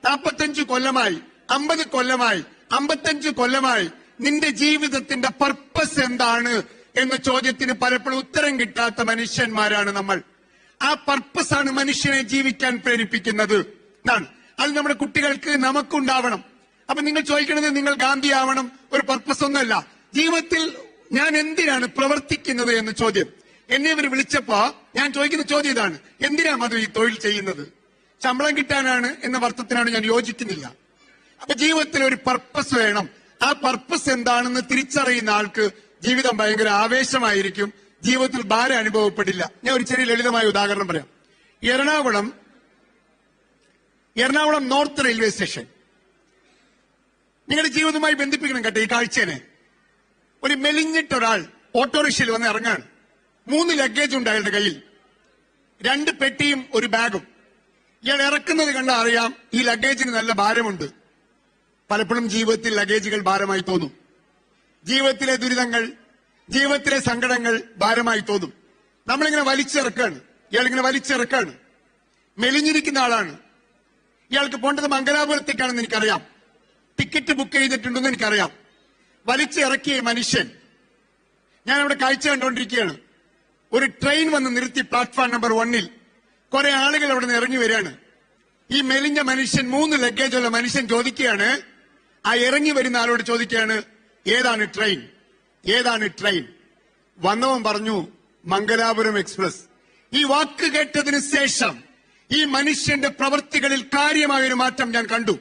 45 കൊല്ലമായി, 50 കൊല്ലമായി, 55 കൊല്ലമായി നിന്റെ ജീവിതത്തിന്റെ പർപ്പസ് എന്താണ് എന്ന ചോദ്യത്തിന് പലപ്പോഴും ഉത്തരം കിട്ടാത്ത മനുഷ്യന്മാരാണ് നമ്മൾ. ആ പർപ്പസാണ് മനുഷ്യനെ ജീവിക്കാൻ പ്രേരിപ്പിക്കുന്നത് എന്നാണ്. അത് നമ്മുടെ കുട്ടികൾക്ക് നമുക്കുണ്ടാവണം. അപ്പൊ നിങ്ങൾ ചോദിക്കണത് നിങ്ങൾ ഗാന്ധി ആവണം, ഒരു പർപ്പസ് ഒന്നുമല്ല. ജീവിതത്തിൽ ഞാൻ എന്തിനാണ് പ്രവർത്തിക്കുന്നത് എന്ന ചോദ്യം. എന്നെ ഇവർ വിളിച്ചപ്പോ ഞാൻ ചോദിക്കുന്ന ചോദ്യം ഇതാണ്, എന്തിനാ മധു ഈ തൊഴിൽ ചെയ്യുന്നത്? ശമ്പളം കിട്ടാനാണ് എന്ന അർത്ഥത്തിനാണ് ഞാൻ യോജിക്കുന്നില്ല. അപ്പൊ ജീവിതത്തിൽ ഒരു പർപ്പസ് വേണം. ആ പർപ്പസ് എന്താണെന്ന് തിരിച്ചറിയുന്ന ആൾക്ക് ജീവിതം ഭയങ്കര ആവേശമായിരിക്കും, ജീവിതത്തിൽ ഭാരം അനുഭവപ്പെടില്ല. ഞാൻ ഒരു ചെറിയ ലളിതമായ ഉദാഹരണം പറയാം. എറണാകുളം നോർത്ത് റെയിൽവേ സ്റ്റേഷൻ നിങ്ങളുടെ ജീവിതവുമായി ബന്ധിപ്പിക്കണം കേട്ടോ ഈ കാഴ്ചനെ. ഒരു മെലിഞ്ഞിട്ടൊരാൾ ഓട്ടോറിക്ഷയിൽ വന്ന് ഇറങ്ങാണ്. 3 ലഗേജ് ഉണ്ട് അയാളുടെ കയ്യിൽ, 2 പെട്ടിയും ഒരു ബാഗും. ഇയാൾ ഇറക്കുന്നത് കണ്ടാൽ അറിയാം ഈ ലഗേജിന് നല്ല ഭാരമുണ്ട്. പലപ്പോഴും ജീവിതത്തിൽ ലഗേജുകൾ ഭാരമായി തോന്നും. ജീവിതത്തിലെ ദുരിതങ്ങൾ, ജീവിതത്തിലെ സങ്കടങ്ങൾ ഭാരമായി തോന്നും. നമ്മളിങ്ങനെ വലിച്ചിറക്കാണ്, ഇയാളിങ്ങനെ വലിച്ചിറക്കാണ്. മെലിഞ്ഞിരിക്കുന്ന ആളാണ്. ഇയാൾക്ക് പോണ്ടത് മംഗലാപുരത്തേക്കാണെന്ന് എനിക്കറിയാം, ടിക്കറ്റ് ബുക്ക് ചെയ്തിട്ടുണ്ടെന്ന് എനിക്കറിയാം. വലിച്ചിറക്കിയ മനുഷ്യൻ, ഞാൻ അവിടെ കാഴ്ച കണ്ടുകൊണ്ടിരിക്കുകയാണ്. ഒരു ട്രെയിൻ വന്ന് നിർത്തി പ്ലാറ്റ്ഫോം നമ്പർ 1-ൽ. കുറെ ആളുകൾ അവിടെ നിന്ന് ഇറങ്ങി വരികയാണ്. ഈ മെലിഞ്ഞ മനുഷ്യൻ, 3 ലഗേജുള്ള മനുഷ്യൻ ചോദിക്കുകയാണ്, ആ ഇറങ്ങി വരുന്ന ആളോട് ചോദിക്കുകയാണ്, ഏതാണ് ട്രെയിൻ, ഏതാണ് ട്രെയിൻ? വന്നവൻ പറഞ്ഞു മംഗലാപുരം എക്സ്പ്രസ്. ഈ വാക്ക് കേട്ടതിന് ശേഷം ഈ മനുഷ്യന്റെ പ്രവൃത്തികളിൽ കാര്യമായൊരു മാറ്റം ഞാൻ കണ്ടു.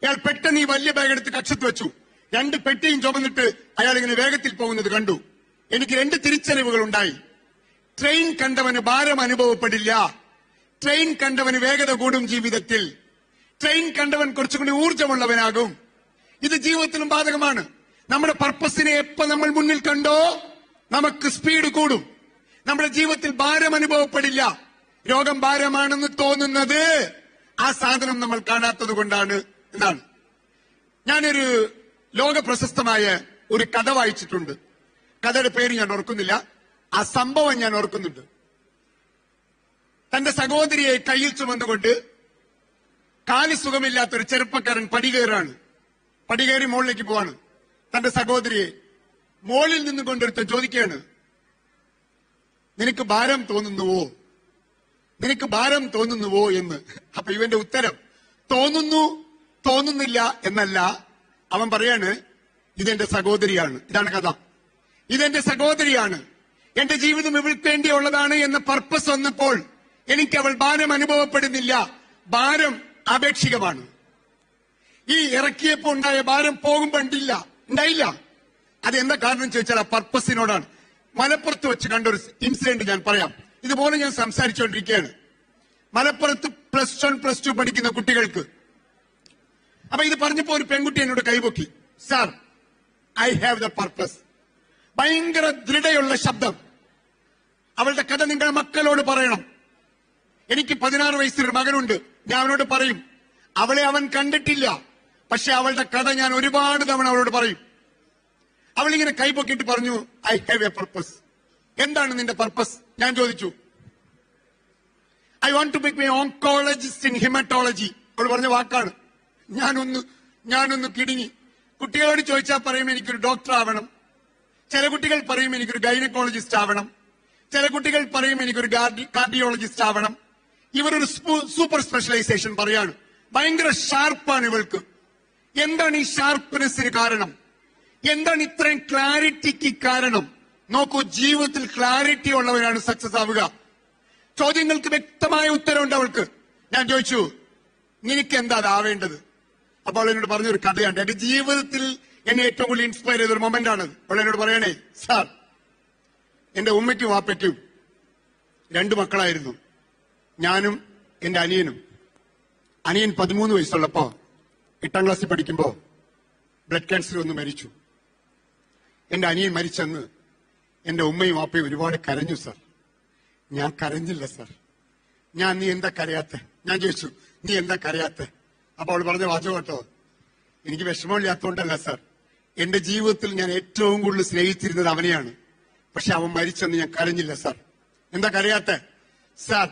അയാൾ പെട്ടെന്ന് ഈ വലിയ ബാഗ് എടുത്ത് കക്ഷത്ത് വെച്ചു. 2 പെട്ടിയും ചുമന്നിട്ട് അയാൾ ഇങ്ങനെ വേഗത്തിൽ പോകുന്നത് കണ്ടു. എനിക്ക് 2 തിരിച്ചറിവുകൾ ഉണ്ടായി. ട്രെയിൻ കണ്ടവന് ഭാരം അനുഭവപ്പെടില്ല, ട്രെയിൻ കണ്ടവന് വേഗത കൂടും ജീവിതത്തിൽ, ട്രെയിൻ കണ്ടവൻ കുറച്ചുകൂടി ഊർജ്ജമുള്ളവനാകും. ഇത് ജീവിതത്തിലും ബാധകമാണ്. നമ്മുടെ പർപ്പസിനെ എപ്പോ നമ്മൾ മുന്നിൽ കണ്ടോ നമുക്ക് സ്പീഡ് കൂടും. നമ്മുടെ ജീവിതത്തിൽ ഭാരം അനുഭവപ്പെടില്ല. രോഗം ഭാരമാണെന്ന് തോന്നുന്നത് ആ സാധനം നമ്മൾ കാണാത്തത് കൊണ്ടാണ് എന്നാണ്. ഞാനൊരു ലോക പ്രശസ്തമായ ഒരു കഥ വായിച്ചിട്ടുണ്ട്. കഥയുടെ പേര് ഞാൻ ഓർക്കുന്നില്ല, ആ സംഭവം ഞാൻ ഓർക്കുന്നുണ്ട്. തന്റെ സഹോദരിയെ കയ്യിൽ ചുമന്നുകൊണ്ട് കാല് സുഖമില്ലാത്തൊരു ചെറുപ്പക്കാരൻ പടികേറാണ്. പടികേറി മുകളിലേക്ക് പോവാണ്. തന്റെ സഹോദരിയെ മുകളിൽ നിന്ന് കൊണ്ടെടുത്ത് ചോദിക്കുകയാണ്, നിനക്ക് ഭാരം തോന്നുന്നുവോ, നിനക്ക് ഭാരം തോന്നുന്നുവോ എന്ന്. അപ്പൊ ഇവന്റെ ഉത്തരം തോന്നുന്നു, തോന്നുന്നില്ല എന്നല്ല. അവൻ പറയാണ്, ഇതെന്റെ സഹോദരിയാണ്. ഇതാണ് കഥ. ഇതെന്റെ സഹോദരിയാണ്, എന്റെ ജീവിതം ഇവൾക്ക് വേണ്ടിയുള്ളതാണ് എന്ന പർപ്പസ് വന്നപ്പോൾ എനിക്ക് അവൾ ഭാരം അനുഭവപ്പെടുന്നില്ല. ഭാരം ആപേക്ഷികമാണ്. ഈ ഇറക്കിയപ്പോ ഉണ്ടായ ഭാരം പോകുമ്പോ ഉണ്ടായില്ല. അതെന്താ കാരണം ചോദിച്ചാൽ ആ പർപ്പസിനോടാണ്. മലപ്പുറത്ത് വെച്ച് കണ്ടൊരു ഇൻസിഡന്റ് ഞാൻ പറയാം. ഇതുപോലെ ഞാൻ സംസാരിച്ചുകൊണ്ടിരിക്കുകയാണ്. മലപ്പുറത്ത് +1 +2 പഠിക്കുന്ന കുട്ടികൾക്ക്. അപ്പൊ ഇത് പറഞ്ഞപ്പോ ഒരു പെൺകുട്ടി എന്നോട് കൈപൊക്കി, sir I have the purpose. ഭയങ്കര ദൃഢയുള്ള ശബ്ദം. അവളുടെ കഥ നിങ്ങളുടെ മക്കളോട് പറയണം. എനിക്ക് 16 വയസ്സൊരു മകനുണ്ട്. ഞാൻ അവനോട് പറയും, അവളെ അവൻ കണ്ടിട്ടില്ല, പക്ഷെ അവളുടെ കഥ ഞാൻ ഒരുപാട് തവണ അവളോട് പറയും. അവളിങ്ങനെ കൈപൊക്കിയിട്ട് പറഞ്ഞു, ഐ ഹാവ് എ പർപ്പസ്. എന്താണ് നിന്റെ പർപ്പസ്? ഞാൻ ചോദിച്ചു. I want to become a oncologist in haematology. അവൾ പറഞ്ഞ വാക്കാണ്. ഞാനൊന്ന് കിടുങ്ങി. കുട്ടികളോട് ചോദിച്ചാൽ പറയും എനിക്കൊരു ഡോക്ടർ ആവണം, ചില കുട്ടികൾ പറയും എനിക്കൊരു ഗൈനക്കോളജിസ്റ്റ് ആവണം, ചില കുട്ടികൾ പറയും എനിക്കൊരു കാർഡിയോളജിസ്റ്റ് ആവണം. ഇവരൊരു സൂപ്പർ സ്പെഷ്യലൈസേഷൻ പറയാണ്. ഭയങ്കര ഷാർപ്പാണ് ഇവൾക്ക്. എന്താണ് ഈ ഷാർപ്പ്നെസ്സിന് കാരണം? എന്താണ് ഇത്രയും ക്ലാരിറ്റിക്ക് കാരണം? നോക്കൂ, ജീവിതത്തിൽ ക്ലാരിറ്റി ഉള്ളവരാണ് സക്സസ് ആവുക. ചോദ്യങ്ങൾക്ക് വ്യക്തമായ ഉത്തരവുണ്ട് അവൾക്ക്. ഞാൻ ചോദിച്ചു, നിനക്ക് എന്താ അതാവേണ്ടത്? അപ്പോൾ അവൾ എന്നോട് പറഞ്ഞൊരു കഥയാണ്. എന്റെ ജീവിതത്തിൽ എന്നെ ഏറ്റവും കൂടുതൽ ഇൻസ്പയർ ചെയ്തൊരു മൊമെന്റ് ആണത്. അവൾ എന്നോട് പറയണേ, സാർ എന്റെ ഉമ്മയ്ക്കും വാപ്പയ്ക്കും 2 മക്കളായിരുന്നു, ഞാനും എന്റെ അനിയനും. അനിയൻ 13 വയസ്സുള്ളപ്പോ 8ാം ക്ലാസ്സിൽ പഠിക്കുമ്പോ ബ്ലഡ് ക്യാൻസർ വന്ന് മരിച്ചു. എന്റെ അനിയൻ മരിച്ചെന്ന് എന്റെ ഉമ്മയും വാപ്പയും ഒരുപാട് കരഞ്ഞു സാർ. ഞാൻ കരഞ്ഞില്ല സാർ. നീ എന്താ കരയാത്തെ? ഞാൻ ചോദിച്ചു, നീ എന്താ കരയാത്തെ? അപ്പൊ അവൾ പറഞ്ഞ വാചകം കേട്ടോ, എനിക്ക് വിഷമമില്ലാത്തതുകൊണ്ടല്ല സാർ, എന്റെ ജീവിതത്തിൽ ഞാൻ ഏറ്റവും കൂടുതൽ സ്നേഹിച്ചിരുന്നത് അവനെയാണ്, പക്ഷെ അവൻ മരിച്ചെന്ന് ഞാൻ കരഞ്ഞില്ല സാർ. എന്താ കരയാത്തെ? സാർ,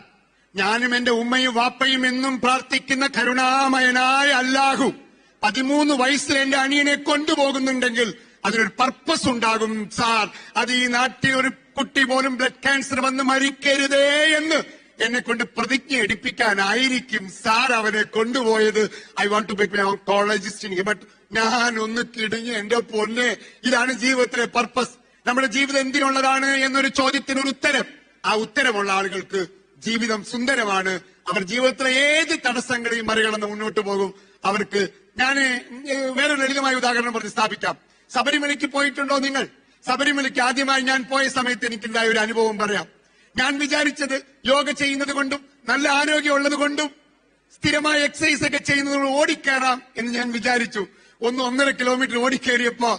ഞാനും എന്റെ ഉമ്മയും വാപ്പയും എന്നും പ്രാർത്ഥിക്കുന്ന കരുണാമയനായ അല്ലാഹു 13 വയസ്സിൽ എന്റെ അനിയനെ കൊണ്ടുപോകുന്നുണ്ടെങ്കിൽ അതിനൊരു പർപ്പസ് ഉണ്ടാകും സാർ. അത് ഈ നാട്ടിൽ ഒരു കുട്ടി പോലും ബ്ലഡ് ക്യാൻസർ വന്ന് മരിക്കരുതേ എന്ന് എന്നെ കൊണ്ട് പ്രതിജ്ഞ എടുപ്പിക്കാനായിരിക്കും സാർ അവനെ കൊണ്ടുപോയത്. I want to become a oncologist in but ഞാൻ ഒന്ന് കിടങ്ങി. എന്റെ പൊന്നെ, ഇതാണ് ജീവിതത്തിലെ പർപ്പസ്. നമ്മുടെ ജീവിതം എന്തിനുള്ളതാണ് എന്നൊരു ചോദ്യത്തിന് ഒരു ഉത്തരം. ആ ഉത്തരമുള്ള ആളുകൾക്ക് ജീവിതം സുന്ദരമാണ്. അവർ ജീവിതത്തിലെ ഏത് തടസ്സങ്ങളെയും മറികടന്ന് മുന്നോട്ട് പോകും. അവർക്ക് ഞാൻ വേറെ ലളിതമായ ഉദാഹരണം പറഞ്ഞ് സ്ഥാപിക്കാം. ശബരിമലയ്ക്ക് പോയിട്ടുണ്ടോ നിങ്ങൾ? ശബരിമലയ്ക്ക് ആദ്യമായി ഞാൻ പോയ സമയത്ത് എനിക്കുണ്ടായ ഒരു അനുഭവം പറയാം. ഞാൻ വിചാരിച്ചത് യോഗ ചെയ്യുന്നത് കൊണ്ടും നല്ല ആരോഗ്യമുള്ളത് കൊണ്ടും സ്ഥിരമായ എക്സസൈസ് ഒക്കെ ചെയ്യുന്നത് കൊണ്ട് ഓടിക്കയറാം എന്ന് ഞാൻ വിചാരിച്ചു. 1-1.5 കിലോമീറ്റർ ഓടിക്കയറിയപ്പോ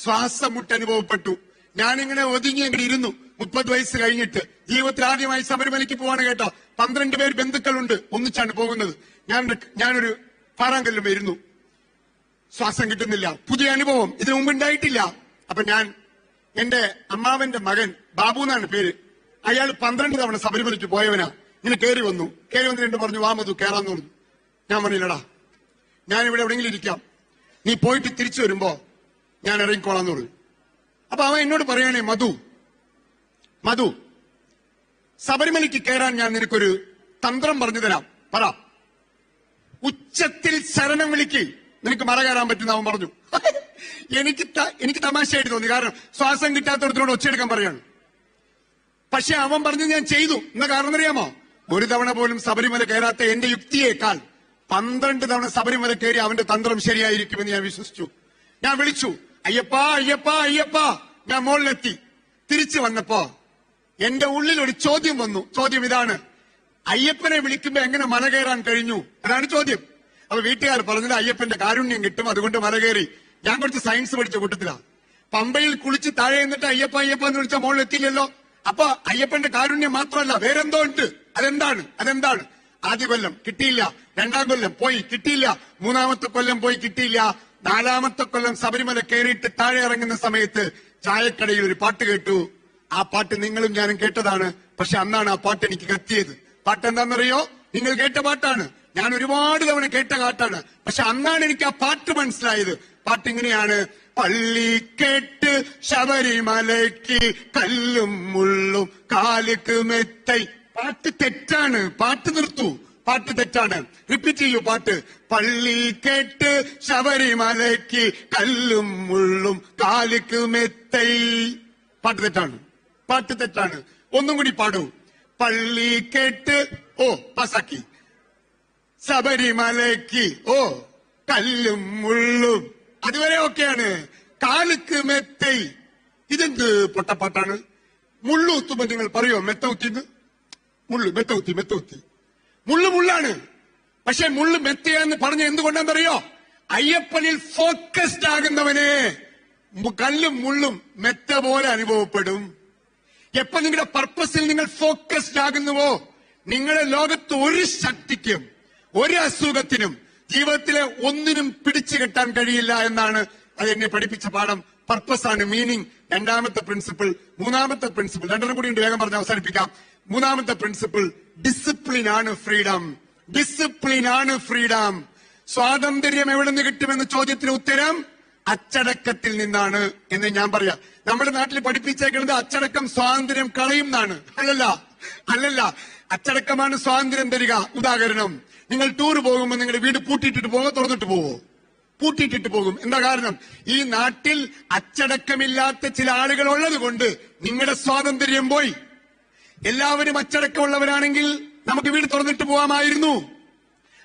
ശ്വാസം മുട്ട് അനുഭവപ്പെട്ടു. ഞാനിങ്ങനെ ഒതുങ്ങി അങ്ങനെ ഇരുന്നു. 30 വയസ്സ് കഴിഞ്ഞിട്ട് ജീവിതത്തിൽ ആദ്യമായി ശബരിമലയ്ക്ക് പോവാണ് കേട്ടോ. 12 പേര് ബന്ധുക്കളുണ്ട്, ഒന്നിച്ചാണ് പോകുന്നത്. ഞാനൊരു പാറാങ്കല്ലും വരുന്നു, ശ്വാസം കിട്ടുന്നില്ല. പുതിയ അനുഭവം, ഇതിനു മുമ്പ് ഉണ്ടായിട്ടില്ല. അപ്പൊ ഞാൻ എന്റെ അമ്മാവന്റെ മകൻ ബാബു എന്നാണ് പേര്, അയാൾ 12 തവണ ശബരിമലയ്ക്ക് പോയവനാ. ഇങ്ങനെ കയറി വന്നിട്ട് പറഞ്ഞു, വാ മധു കയറാന്ന് പറഞ്ഞു. ഞാൻ പറഞ്ഞില്ലടാ, ഞാനിവിടെ എവിടെയെങ്കിലും ഇരിക്കാം, നീ പോയിട്ട് തിരിച്ചു വരുമ്പോ ഞാൻ ഇറങ്ങിക്കോളാന്ന് പറഞ്ഞു. അപ്പൊ അവൻ എന്നോട് പറയണേ, മധു ശബരിമലയ്ക്ക് കയറാൻ ഞാൻ നിനക്കൊരു തന്ത്രം പറഞ്ഞു തരാം, പറ. ഉച്ചത്തിൽ ശരണം വിളിക്ക്, നിനക്ക് മല കയറാൻ പറ്റുന്ന അവൻ പറഞ്ഞു. എനിക്ക് തമാശയായിട്ട് തോന്നി, കാരണം ശ്വാസം കിട്ടാത്തടത്തോട് ഒച്ചയെടുക്കാൻ പറയാണ്. പക്ഷെ അവൻ പറഞ്ഞു, ഞാൻ ചെയ്തു. എന്ന കാരണം അറിയാമോ? ഒരു തവണ പോലും ശബരിമല കയറാത്ത എന്റെ യുക്തിയേക്കാൾ 12 തവണ ശബരിമല കയറി അവന്റെ തന്ത്രം ശരിയായിരിക്കുമെന്ന് ഞാൻ വിശ്വസിച്ചു. ഞാൻ വിളിച്ചു, അയ്യപ്പ അയ്യപ്പ അയ്യപ്പ. ഞാൻ മുകളിലെത്തി. തിരിച്ചു വന്നപ്പോ എന്റെ ഉള്ളിൽ ഒരു ചോദ്യം വന്നു. ചോദ്യം ഇതാണ്: അയ്യപ്പനെ വിളിക്കുമ്പോ എങ്ങനെ മല കയറാൻ കഴിഞ്ഞു? അതാണ് ചോദ്യം. അപ്പൊ വീട്ടുകാർ പറഞ്ഞത് അയ്യപ്പന്റെ കാരുണ്യം കിട്ടും, അതുകൊണ്ട് മല കയറി. ഞാൻ കുറച്ച് സയൻസ് പഠിച്ച കൂട്ടത്തിലാ. പമ്പയിൽ കുളിച്ച് താഴെ നിന്നിട്ട് അയ്യപ്പ അയ്യപ്പ എന്ന് വിളിച്ചാൽ മുകളിലെത്തിയില്ലല്ലോ. അപ്പൊ അയ്യപ്പന്റെ കാരുണ്യം മാത്രമല്ല, വേറെന്തോ ഉണ്ട്. അതെന്താണ്? ആദ്യ കൊല്ലം കിട്ടിയില്ല, 2ാം കൊല്ലം പോയി കിട്ടിയില്ല, 3ാമത്തെ കൊല്ലം പോയി കിട്ടിയില്ല. 4ാമത്തെ കൊല്ലം ശബരിമല കയറിയിട്ട് താഴെ ഇറങ്ങുന്ന സമയത്ത് ചായക്കടയിൽ ഒരു പാട്ട് കേട്ടു. ആ പാട്ട് നിങ്ങളും ഞാനും കേട്ടതാണ്. പക്ഷെ അന്നാണ് ആ പാട്ട് എനിക്ക് കത്തിയത്. പാട്ട് എന്താണെന്നറിയോ? നിങ്ങൾ കേട്ട പാട്ടാണ്, ഞാൻ ഒരുപാട് തവണ കേട്ട പാട്ടാണ്. പക്ഷെ അന്നാണ് എനിക്ക് ആ പാട്ട് മനസ്സിലായത്. പാട്ട് ഇങ്ങനെയാണ്: പള്ളിക്കെട്ട് ശബരിമലയ്ക്ക് കല്ലും മുള്ളും കാലുക്ക് മെത്തൈ. പാട്ട് തെറ്റാണ്, പാട്ട് നിർത്തൂ. പാട്ട് തെറ്റാണ്, റിപ്പീറ്റ് ചെയ്യൂ പാട്ട്. പള്ളിക്കെട്ട് ശബരിമലയ്ക്ക് കല്ലും മുള്ളും കാലുക്ക് മെത്തൈ. പാട്ട് തെറ്റാണ്. ഒന്നും കൂടി പാടൂ. പള്ളിക്കെട്ട് പാസാക്കി ശബരിമലയ്ക്ക് കല്ലും മുള്ളും. അതുവരെ ഓക്കെയാണ്. കാലുക്ക് മെത്തൈ. ഇതെന്ത് പൊട്ടപ്പാട്ടാണ്? മുള്ളു കുത്തുമ്പോ നിങ്ങൾ പറയോ മെത്ത കുത്തിന്ന്? മെത്ത കുത്തി. മുള്ളാണ്. പക്ഷെ മുള്ളു മെത്തയാന്ന് പറഞ്ഞ എന്തുകൊണ്ടാണെന്നറിയോ? അയ്യപ്പനിൽ ഫോക്കസ്ഡ് ആകുന്നവനെ കല്ലും മുള്ളും മെത്ത പോലെ അനുഭവപ്പെടും. എപ്പോ നിങ്ങളുടെ പർപ്പസിൽ നിങ്ങൾ ഫോക്കസ്ഡ് ആകുന്നുവോ, നിങ്ങളുടെ ലോകത്ത് ഒരു ശക്തിക്കും ഒരു അസുഖത്തിനും ജീവിതത്തിലെ ഒന്നിനും പിടിച്ചു കെട്ടാൻ കഴിയില്ല എന്നാണ് അത് എന്നെ പഠിപ്പിച്ച പാഠം. പർപ്പസാണ് മീനിങ്. 2ാമത്തെ പ്രിൻസിപ്പിൾ. 3ാമത്തെ പ്രിൻസിപ്പിൾ 2 കൂടി വേഗം പറഞ്ഞ് അവസാനിപ്പിക്കാം. 3ാമത്തെ പ്രിൻസിപ്പിൾ ഡിസിപ്ലിൻ ആണ് ഫ്രീഡം. സ്വാതന്ത്ര്യം എവിടെ നിന്ന് കിട്ടുമെന്ന ചോദ്യത്തിന് ഉത്തരം അച്ചടക്കത്തിൽ നിന്നാണ് എന്ന് ഞാൻ പറയാം. നമ്മുടെ നാട്ടിൽ പഠിപ്പിച്ചേക്കുന്നത് അച്ചടക്കം സ്വാതന്ത്ര്യം കളയും എന്നാണ്. അല്ലല്ല, അച്ചടക്കമാണ് സ്വാതന്ത്ര്യം തരിക. ഉദാഹരണം, നിങ്ങൾ ടൂർ പോകുമ്പോൾ നിങ്ങളുടെ വീട് പൂട്ടിയിട്ടിട്ട് പോവോ തുറന്നിട്ട് പോവോ? പൂട്ടിയിട്ടിട്ട് പോകും. എന്താ കാരണം? ഈ നാട്ടിൽ അച്ചടക്കമില്ലാത്ത ചില ആളുകൾ ഉള്ളത് കൊണ്ട് നിങ്ങളുടെ സ്വാതന്ത്ര്യം പോയി. എല്ലാവരും അച്ചടക്കമുള്ളവരാണെങ്കിൽ നമുക്ക് വീട് തുറന്നിട്ട് പോകാമായിരുന്നു.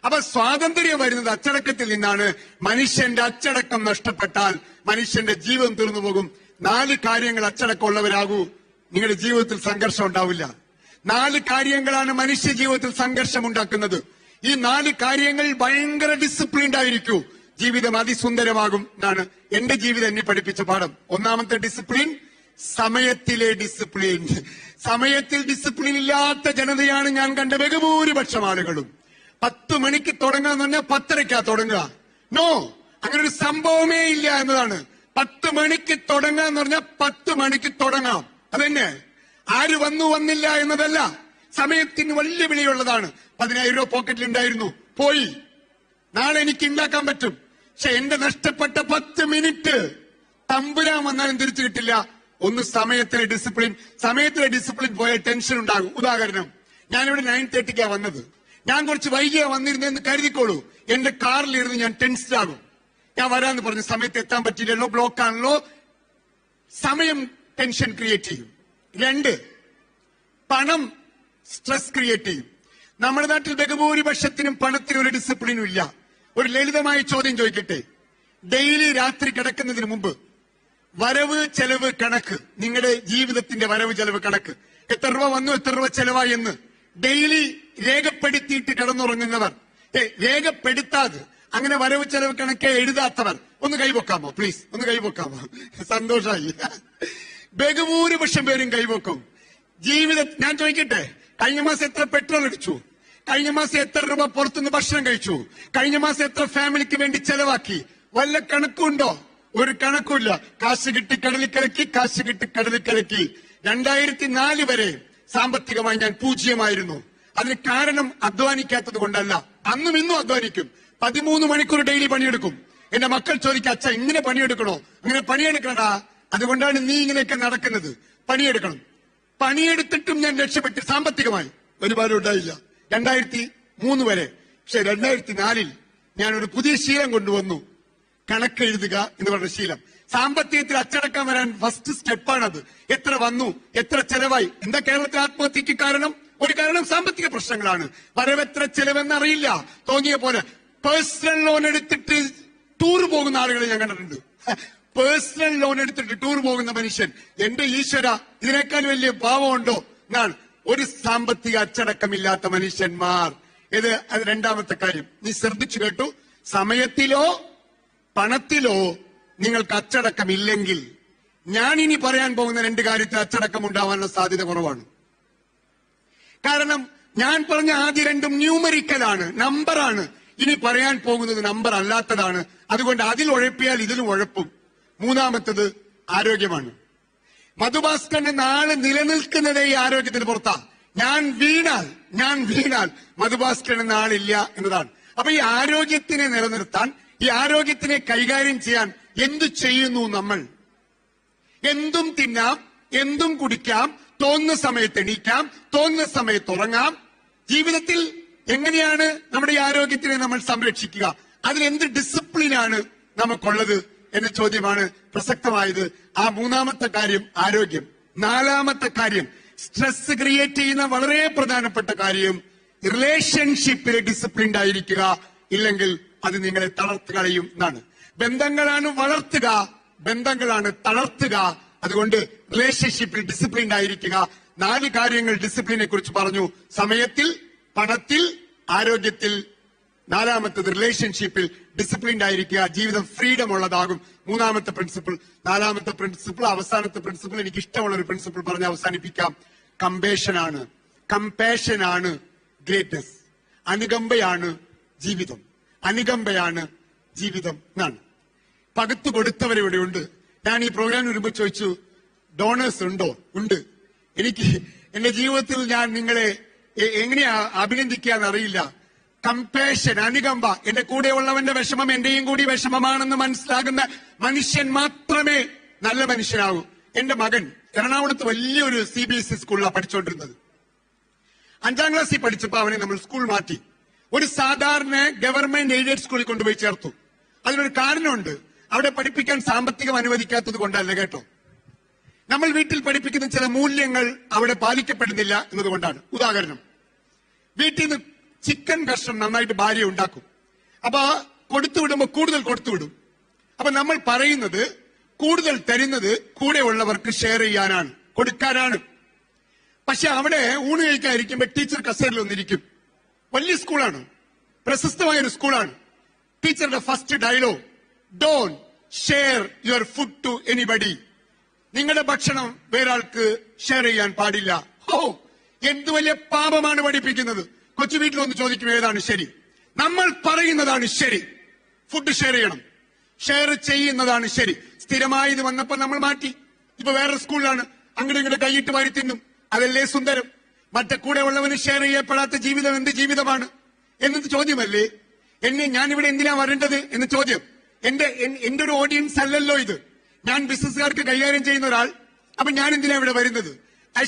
അപ്പൊ സ്വാതന്ത്ര്യം വരുന്നത് അച്ചടക്കത്തിൽ നിന്നാണ്. മനുഷ്യന്റെ അച്ചടക്കം നഷ്ടപ്പെട്ടാൽ മനുഷ്യന്റെ ജീവിതം തീർന്നു പോകും. 4 കാര്യങ്ങൾ അച്ചടക്കമുള്ളവരാകൂ, നിങ്ങളുടെ ജീവിതത്തിൽ സംഘർഷം ഉണ്ടാവില്ല. 4 കാര്യങ്ങളാണ് മനുഷ്യ ജീവിതത്തിൽ സംഘർഷം ഉണ്ടാക്കുന്നത്. ഈ 4 കാര്യങ്ങൾ ഭയങ്കര ഡിസിപ്ലിൻഡ് ആയിരിക്കൂ, ജീവിതം അതിസുന്ദരമാകും എന്നാണ് എന്റെ ജീവിതം എന്നെ പഠിപ്പിച്ച പാഠം. 1ാമത്തെ ഡിസിപ്ലിൻ സമയത്തിലെ ഡിസിപ്ലിൻ. സമയത്തിൽ ഡിസിപ്ലിൻ ഇല്ലാത്ത ജനതയാണ് ഞാൻ കണ്ട ബഹുഭൂരിപക്ഷം ആളുകളും. 10 മണിക്ക് തുടങ്ങാന്ന് പറഞ്ഞാൽ 10:30 തുടങ്ങുക. നോ, അങ്ങനെ ഒരു സംഭവമേ ഇല്ല എന്നതാണ്. 10 മണിക്ക് തുടങ്ങാന്ന് പറഞ്ഞാൽ 10 മണിക്ക് തുടങ്ങാം. അതന്നെ. ആര് വന്നില്ല എന്നതല്ല. സമയത്തിന് വലിയ വിലയുള്ളതാണ്. 10,000 രൂപ പോക്കറ്റിൽ ഉണ്ടായിരുന്നു, പോയി. നാളെ എനിക്ക് ഉണ്ടാക്കാൻ പറ്റും. പക്ഷെ എന്റെ നഷ്ടപ്പെട്ട 10 മിനിറ്റ് തമ്പുരാൻ വന്നാലും തിരിച്ചു കിട്ടില്ല. ഒന്ന് സമയത്തിലെ ഡിസിപ്ലിൻ പോയ ടെൻഷൻ ഉണ്ടാകും. ഉദാഹരണം, ഞാനിവിടെ 9:30 വന്നത്. ഞാൻ കുറച്ച് വൈകിയാ വന്നിരുന്നെന്ന് കരുതിക്കോളൂ. എന്റെ കാറിലിരുന്ന് ഞാൻ ടെൻസ്ഡ് ആകും. ഞാൻ വരാന്ന് പറഞ്ഞു, സമയത്ത് എത്താൻ പറ്റില്ലല്ലോ, ബ്ലോക്ക് ആണല്ലോ. സമയം ടെൻഷൻ ക്രിയേറ്റ് ചെയ്യും. 2, പണം സ്ട്രെസ് ക്രിയേറ്റ് ചെയ്യും. നമ്മുടെ നാട്ടിൽ ബഹുഭൂരിപക്ഷത്തിനും പണത്തിനും ഒരു ഡിസിപ്ലിനും ഇല്ല. ഒരു ലളിതമായ ചോദ്യം ചോദിക്കട്ടെ. ഡെയിലി രാത്രി കിടക്കുന്നതിന് മുമ്പ് വരവ് ചെലവ് കണക്ക്, നിങ്ങളുടെ ജീവിതത്തിന്റെ വരവ് ചെലവ് കണക്ക്, എത്ര രൂപ വന്നു, എത്ര രൂപ ചെലവായി എന്ന് ഡെയിലി രേഖപ്പെടുത്തിയിട്ട് കിടന്നുറങ്ങുന്നവർ, രേഖപ്പെടുത്താതെ അങ്ങനെ വരവ് ചെലവ് കണക്കെ എഴുതാത്തവർ ഒന്ന് കൈവക്കാമോ പ്ലീസ്? ഒന്ന് കൈവക്കാമോ? സന്തോഷമായി. ബഹുഭൂരിപക്ഷം പേരും കൈവക്കും. ഞാൻ ചോദിക്കട്ടെ, കഴിഞ്ഞ മാസം എത്ര പെട്രോൾ അടിച്ചു? കഴിഞ്ഞ മാസം എത്ര രൂപ പുറത്തുനിന്ന് ഭക്ഷണം കഴിച്ചു? കഴിഞ്ഞ മാസം എത്ര ഫാമിലിക്ക് വേണ്ടി ചെലവാക്കി? വല്ല കണക്കുണ്ടോ? ഒരു കണക്കുമില്ല. കാശ് കിട്ടി കടലിക്കലക്കി. 2004 വരെ സാമ്പത്തികമായി ഞാൻ പൂജ്യമായിരുന്നു. അതിന് കാരണം അധ്വാനിക്കാത്തത് കൊണ്ടല്ല. അന്നും ഇന്നും അധ്വാനിക്കും. 13 മണിക്കൂർ ഡെയിലി പണിയെടുക്കും. എന്റെ മക്കൾ ചോദിക്കും, അച്ഛാ ഇങ്ങനെ പണിയെടുക്കണോ? അങ്ങനെ പണിയെടുക്കണടാ, അതുകൊണ്ടാണ് നീ ഇങ്ങനെയൊക്കെ നടക്കുന്നത്. പണിയെടുക്കണം. പണിയെടുത്തിട്ടും ഞാൻ രക്ഷപ്പെട്ട് സാമ്പത്തികമായി ഒരുപാട് ഉണ്ടായില്ല 2003 വരെ. പക്ഷെ 2004 ഞാനൊരു പുതിയ ശീലം കൊണ്ടുവന്നു, കണക്കെഴുതുക എന്ന് പറഞ്ഞ ശീലം. സാമ്പത്തികത്തിൽ അച്ചടക്കം വരാൻ ഫസ്റ്റ് സ്റ്റെപ്പാണത്. എത്ര വന്നു, എത്ര ചെലവായി. എന്താ കേരളത്തിൽ ആത്മഹത്യക്ക് കാരണം? ഒരു കാരണം സാമ്പത്തിക പ്രശ്നങ്ങളാണ്. വരവെത്ര ചെലവെന്നറിയില്ല, തോന്നിയ പോലെ പേഴ്സണൽ ലോൺ എടുത്തിട്ട് ടൂർ പോകുന്ന ആളുകളെ ഞാൻ കണ്ടിട്ടുണ്ട്. പേഴ്സണൽ ലോൺ എടുത്തിട്ട് ടൂർ പോകുന്ന മനുഷ്യൻ, എന്റെ ഈശ്വര, ഇതിനേക്കാൾ വലിയ പാവമുണ്ടോ എന്നാണ്. ഒരു സാമ്പത്തിക അച്ചടക്കമില്ലാത്ത മനുഷ്യന്മാർ. അത് രണ്ടാമത്തെ കാര്യം. നീ ശ്രദ്ധിച്ചു കേട്ടു, സമയത്തിലോ പണത്തിലോ നിങ്ങൾക്ക് അച്ചടക്കമില്ലെങ്കിൽ ഞാൻ ഇനി പറയാൻ പോകുന്ന രണ്ട് കാര്യത്തിൽ അച്ചടക്കം ഉണ്ടാവാനുള്ള സാധ്യത കുറവാണ്. കാരണം ഞാൻ പറഞ്ഞ ആദ്യ രണ്ടും ന്യൂമറിക്കലാണ്, നമ്പറാണ്. ഇനി പറയാൻ പോകുന്നത് നമ്പർ അല്ലാത്തതാണ്. അതുകൊണ്ട് അതിൽ ഉഴപ്പിയാൽ ഇതിലും ഉഴപ്പും. മൂന്നാമത്തത് ആരോഗ്യമാണ്. മധുഭാസ്കറിന്റെ നാള് നിലനിൽക്കുന്നതേ ഈ ആരോഗ്യത്തിന് പുറത്താ. ഞാൻ വീണാൽ മധുഭാസ്കറിന്റെ നാളില്ല എന്നതാണ്. അപ്പൊ ഈ ആരോഗ്യത്തിനെ നിലനിർത്താൻ, ഈ ആരോഗ്യത്തിനെ കൈകാര്യം ചെയ്യാൻ എന്തു ചെയ്യുന്നു നമ്മൾ? എന്തും തിന്നാം, എന്തും കുടിക്കാം, തോന്നുന്ന സമയത്ത് എണീക്കാം, തോന്നുന്ന സമയത്ത് ഉറങ്ങാം. ജീവിതത്തിൽ എങ്ങനെയാണ് നമ്മുടെ ഈ ആരോഗ്യത്തിനെ നമ്മൾ സംരക്ഷിക്കുക? അതിലെന്ത് ഡിസിപ്ലിനാണ് നമുക്കുള്ളത് എന്ന ചോദ്യമാണ് പ്രസക്തമായത്. ആ മൂന്നാമത്തെ കാര്യം ആരോഗ്യം. നാലാമത്തെ കാര്യം, സ്ട്രെസ് ക്രിയേറ്റ് ചെയ്യുന്ന വളരെ പ്രധാനപ്പെട്ട കാര്യം, റിലേഷൻഷിപ്പിൽ ഡിസിപ്ലിൻഡ് ആയിരിക്കുക. ഇല്ലെങ്കിൽ അത് നിങ്ങളെ തളർത്ത് കളയും എന്നാണ്. ബന്ധങ്ങളാണ് വളർത്തുക, ബന്ധങ്ങളാണ് തളർത്തുക. അതുകൊണ്ട് റിലേഷൻഷിപ്പിൽ ഡിസിപ്ലിൻഡ് ആയിരിക്കുക. 4 കാര്യങ്ങൾ ഡിസിപ്ലിനെ കുറിച്ച് പറഞ്ഞു. സമയത്തിൽ, പണത്തിൽ, ആരോഗ്യത്തിൽ. നാലാമത്തത് റിലേഷൻഷിപ്പിൽ ഡിസിപ്ലിൻഡ് ആയിരിക്കുക. ജീവിതം ഫ്രീഡം ഉള്ളതാകും. മൂന്നാമത്തെ പ്രിൻസിപ്പിൾ. നാലാമത്തെ പ്രിൻസിപ്പിൾ, അവസാനത്തെ പ്രിൻസിപ്പിൾ, എനിക്ക് ഇഷ്ടമുള്ള ഒരു പ്രിൻസിപ്പിൾ പറഞ്ഞ് അവസാനിപ്പിക്കാം. കമ്പേഷനാണ് ഗ്രേറ്റ്നസ്. അനുകമ്പയാണ് ജീവിതം. അനുകമ്പയാണ് ജീവിതം എന്നാണ്. പകുത്തു കൊടുത്തവരിവിടെ ഉണ്ട്. ഞാൻ ഈ പ്രോഗ്രാമിന് വരുമ്പോൾ ചോദിച്ചു, ഡോണേഴ്സ് ഉണ്ടോ? ഉണ്ട്. എനിക്ക് എന്റെ ജീവിതത്തിൽ ഞാൻ നിങ്ങളെ എങ്ങനെയാ അഭിനന്ദിക്കാന്ന് അറിയില്ല. കമ്പേഷൻ, അനുകമ്പ. എന്റെ കൂടെയുള്ളവന്റെ വിഷമം എന്റെയും കൂടി വിഷമമാണെന്ന് മനസ്സിലാകുന്ന മനുഷ്യൻ മാത്രമേ നല്ല മനുഷ്യനാകൂ. എന്റെ മകൻ എറണാകുളത്ത് വലിയൊരു CBSE സ്കൂളിലാണ് പഠിച്ചുകൊണ്ടിരുന്നത്. 5ാം ക്ലാസ്സിൽ പഠിച്ചപ്പോ അവനെ നമ്മൾ സ്കൂൾ മാറ്റി. ഒരു സാധാരണ ഗവൺമെന്റ് എയ്ഡഡ് സ്കൂളിൽ കൊണ്ടുപോയി ചേർത്തു. അതിനൊരു കാരണമുണ്ട്. അവിടെ പഠിപ്പിക്കാൻ സാമ്പത്തികം അനുവദിക്കാത്തത് കൊണ്ടല്ല കേട്ടോ. നമ്മൾ വീട്ടിൽ പഠിപ്പിക്കുന്ന ചില മൂല്യങ്ങൾ അവിടെ പാലിക്കപ്പെടുന്നില്ല എന്നതുകൊണ്ടാണ്. ഉദാഹരണം, വീട്ടിൽ നിന്ന് ചിക്കൻ കഷ്ണം നന്നായിട്ട് ഭാര്യ ഉണ്ടാക്കും. അപ്പൊ കൊടുത്തുവിടുമ്പോ കൂടുതൽ കൊടുത്തുവിടും. അപ്പൊ നമ്മൾ പറയുന്നത് കൂടുതൽ തരുന്നത് കൂടെയുള്ളവർക്ക് ഷെയർ ചെയ്യാനാണ്, കൊടുക്കാനാണ്. പക്ഷെ അവിടെ ഊണ് കഴിക്കാതിരിക്കുമ്പോ ടീച്ചർ കസേരയിൽ വന്നിരിക്കും. വലിയ സ്കൂളാണ്, പ്രശസ്തമായൊരു സ്കൂളാണ്. ടീച്ചറുടെ first dialogue, don't share your food to anybody. നിങ്ങളുടെ ഭക്ഷണം വേറൊരാൾക്ക് ഷെയർ ചെയ്യാൻ പാടില്ല. എന്ത് വലിയ പാപമാണ് പഠിപ്പിക്കുന്നത്. കൊച്ചു വീട്ടിൽ ഒന്ന് ചോദിക്കും ഏതാണ് ശരി. നമ്മൾ പറയുന്നതാണ് ശരി. ഫുഡ് ഷെയർ ചെയ്യണം, ഷെയർ ചെയ്യുന്നതാണ് ശരി. സ്ഥിരമായി ഇത് വന്നപ്പോൾ നമ്മൾ മാറ്റി. ഇപ്പൊ വേറെ സ്കൂളിലാണ്, അങ്ങോട്ട് ഇങ്ങോട്ട് കൈയിട്ട് വാരി തിന്നും. അതല്ലേ സുന്ദരം. മറ്റേ കൂടെ ഉള്ളവന് ഷെയർ ചെയ്യപ്പെടാത്ത ജീവിതം എന്ത് ജീവിതമാണ് എന്നത് ചോദ്യമല്ലേ? ഞാനിവിടെ എന്തിനാ വരേണ്ടത് എന്ന ചോദ്യം. എന്റെ ഒരു ഓഡിയൻസ് അല്ലല്ലോ ഇത്. ഞാൻ ബിസിനസ്സുകാർക്ക് കൈകാര്യം ചെയ്യുന്ന ഒരാൾ. അപ്പൊ ഞാൻ എന്തിനാ ഇവിടെ വരുന്നത്?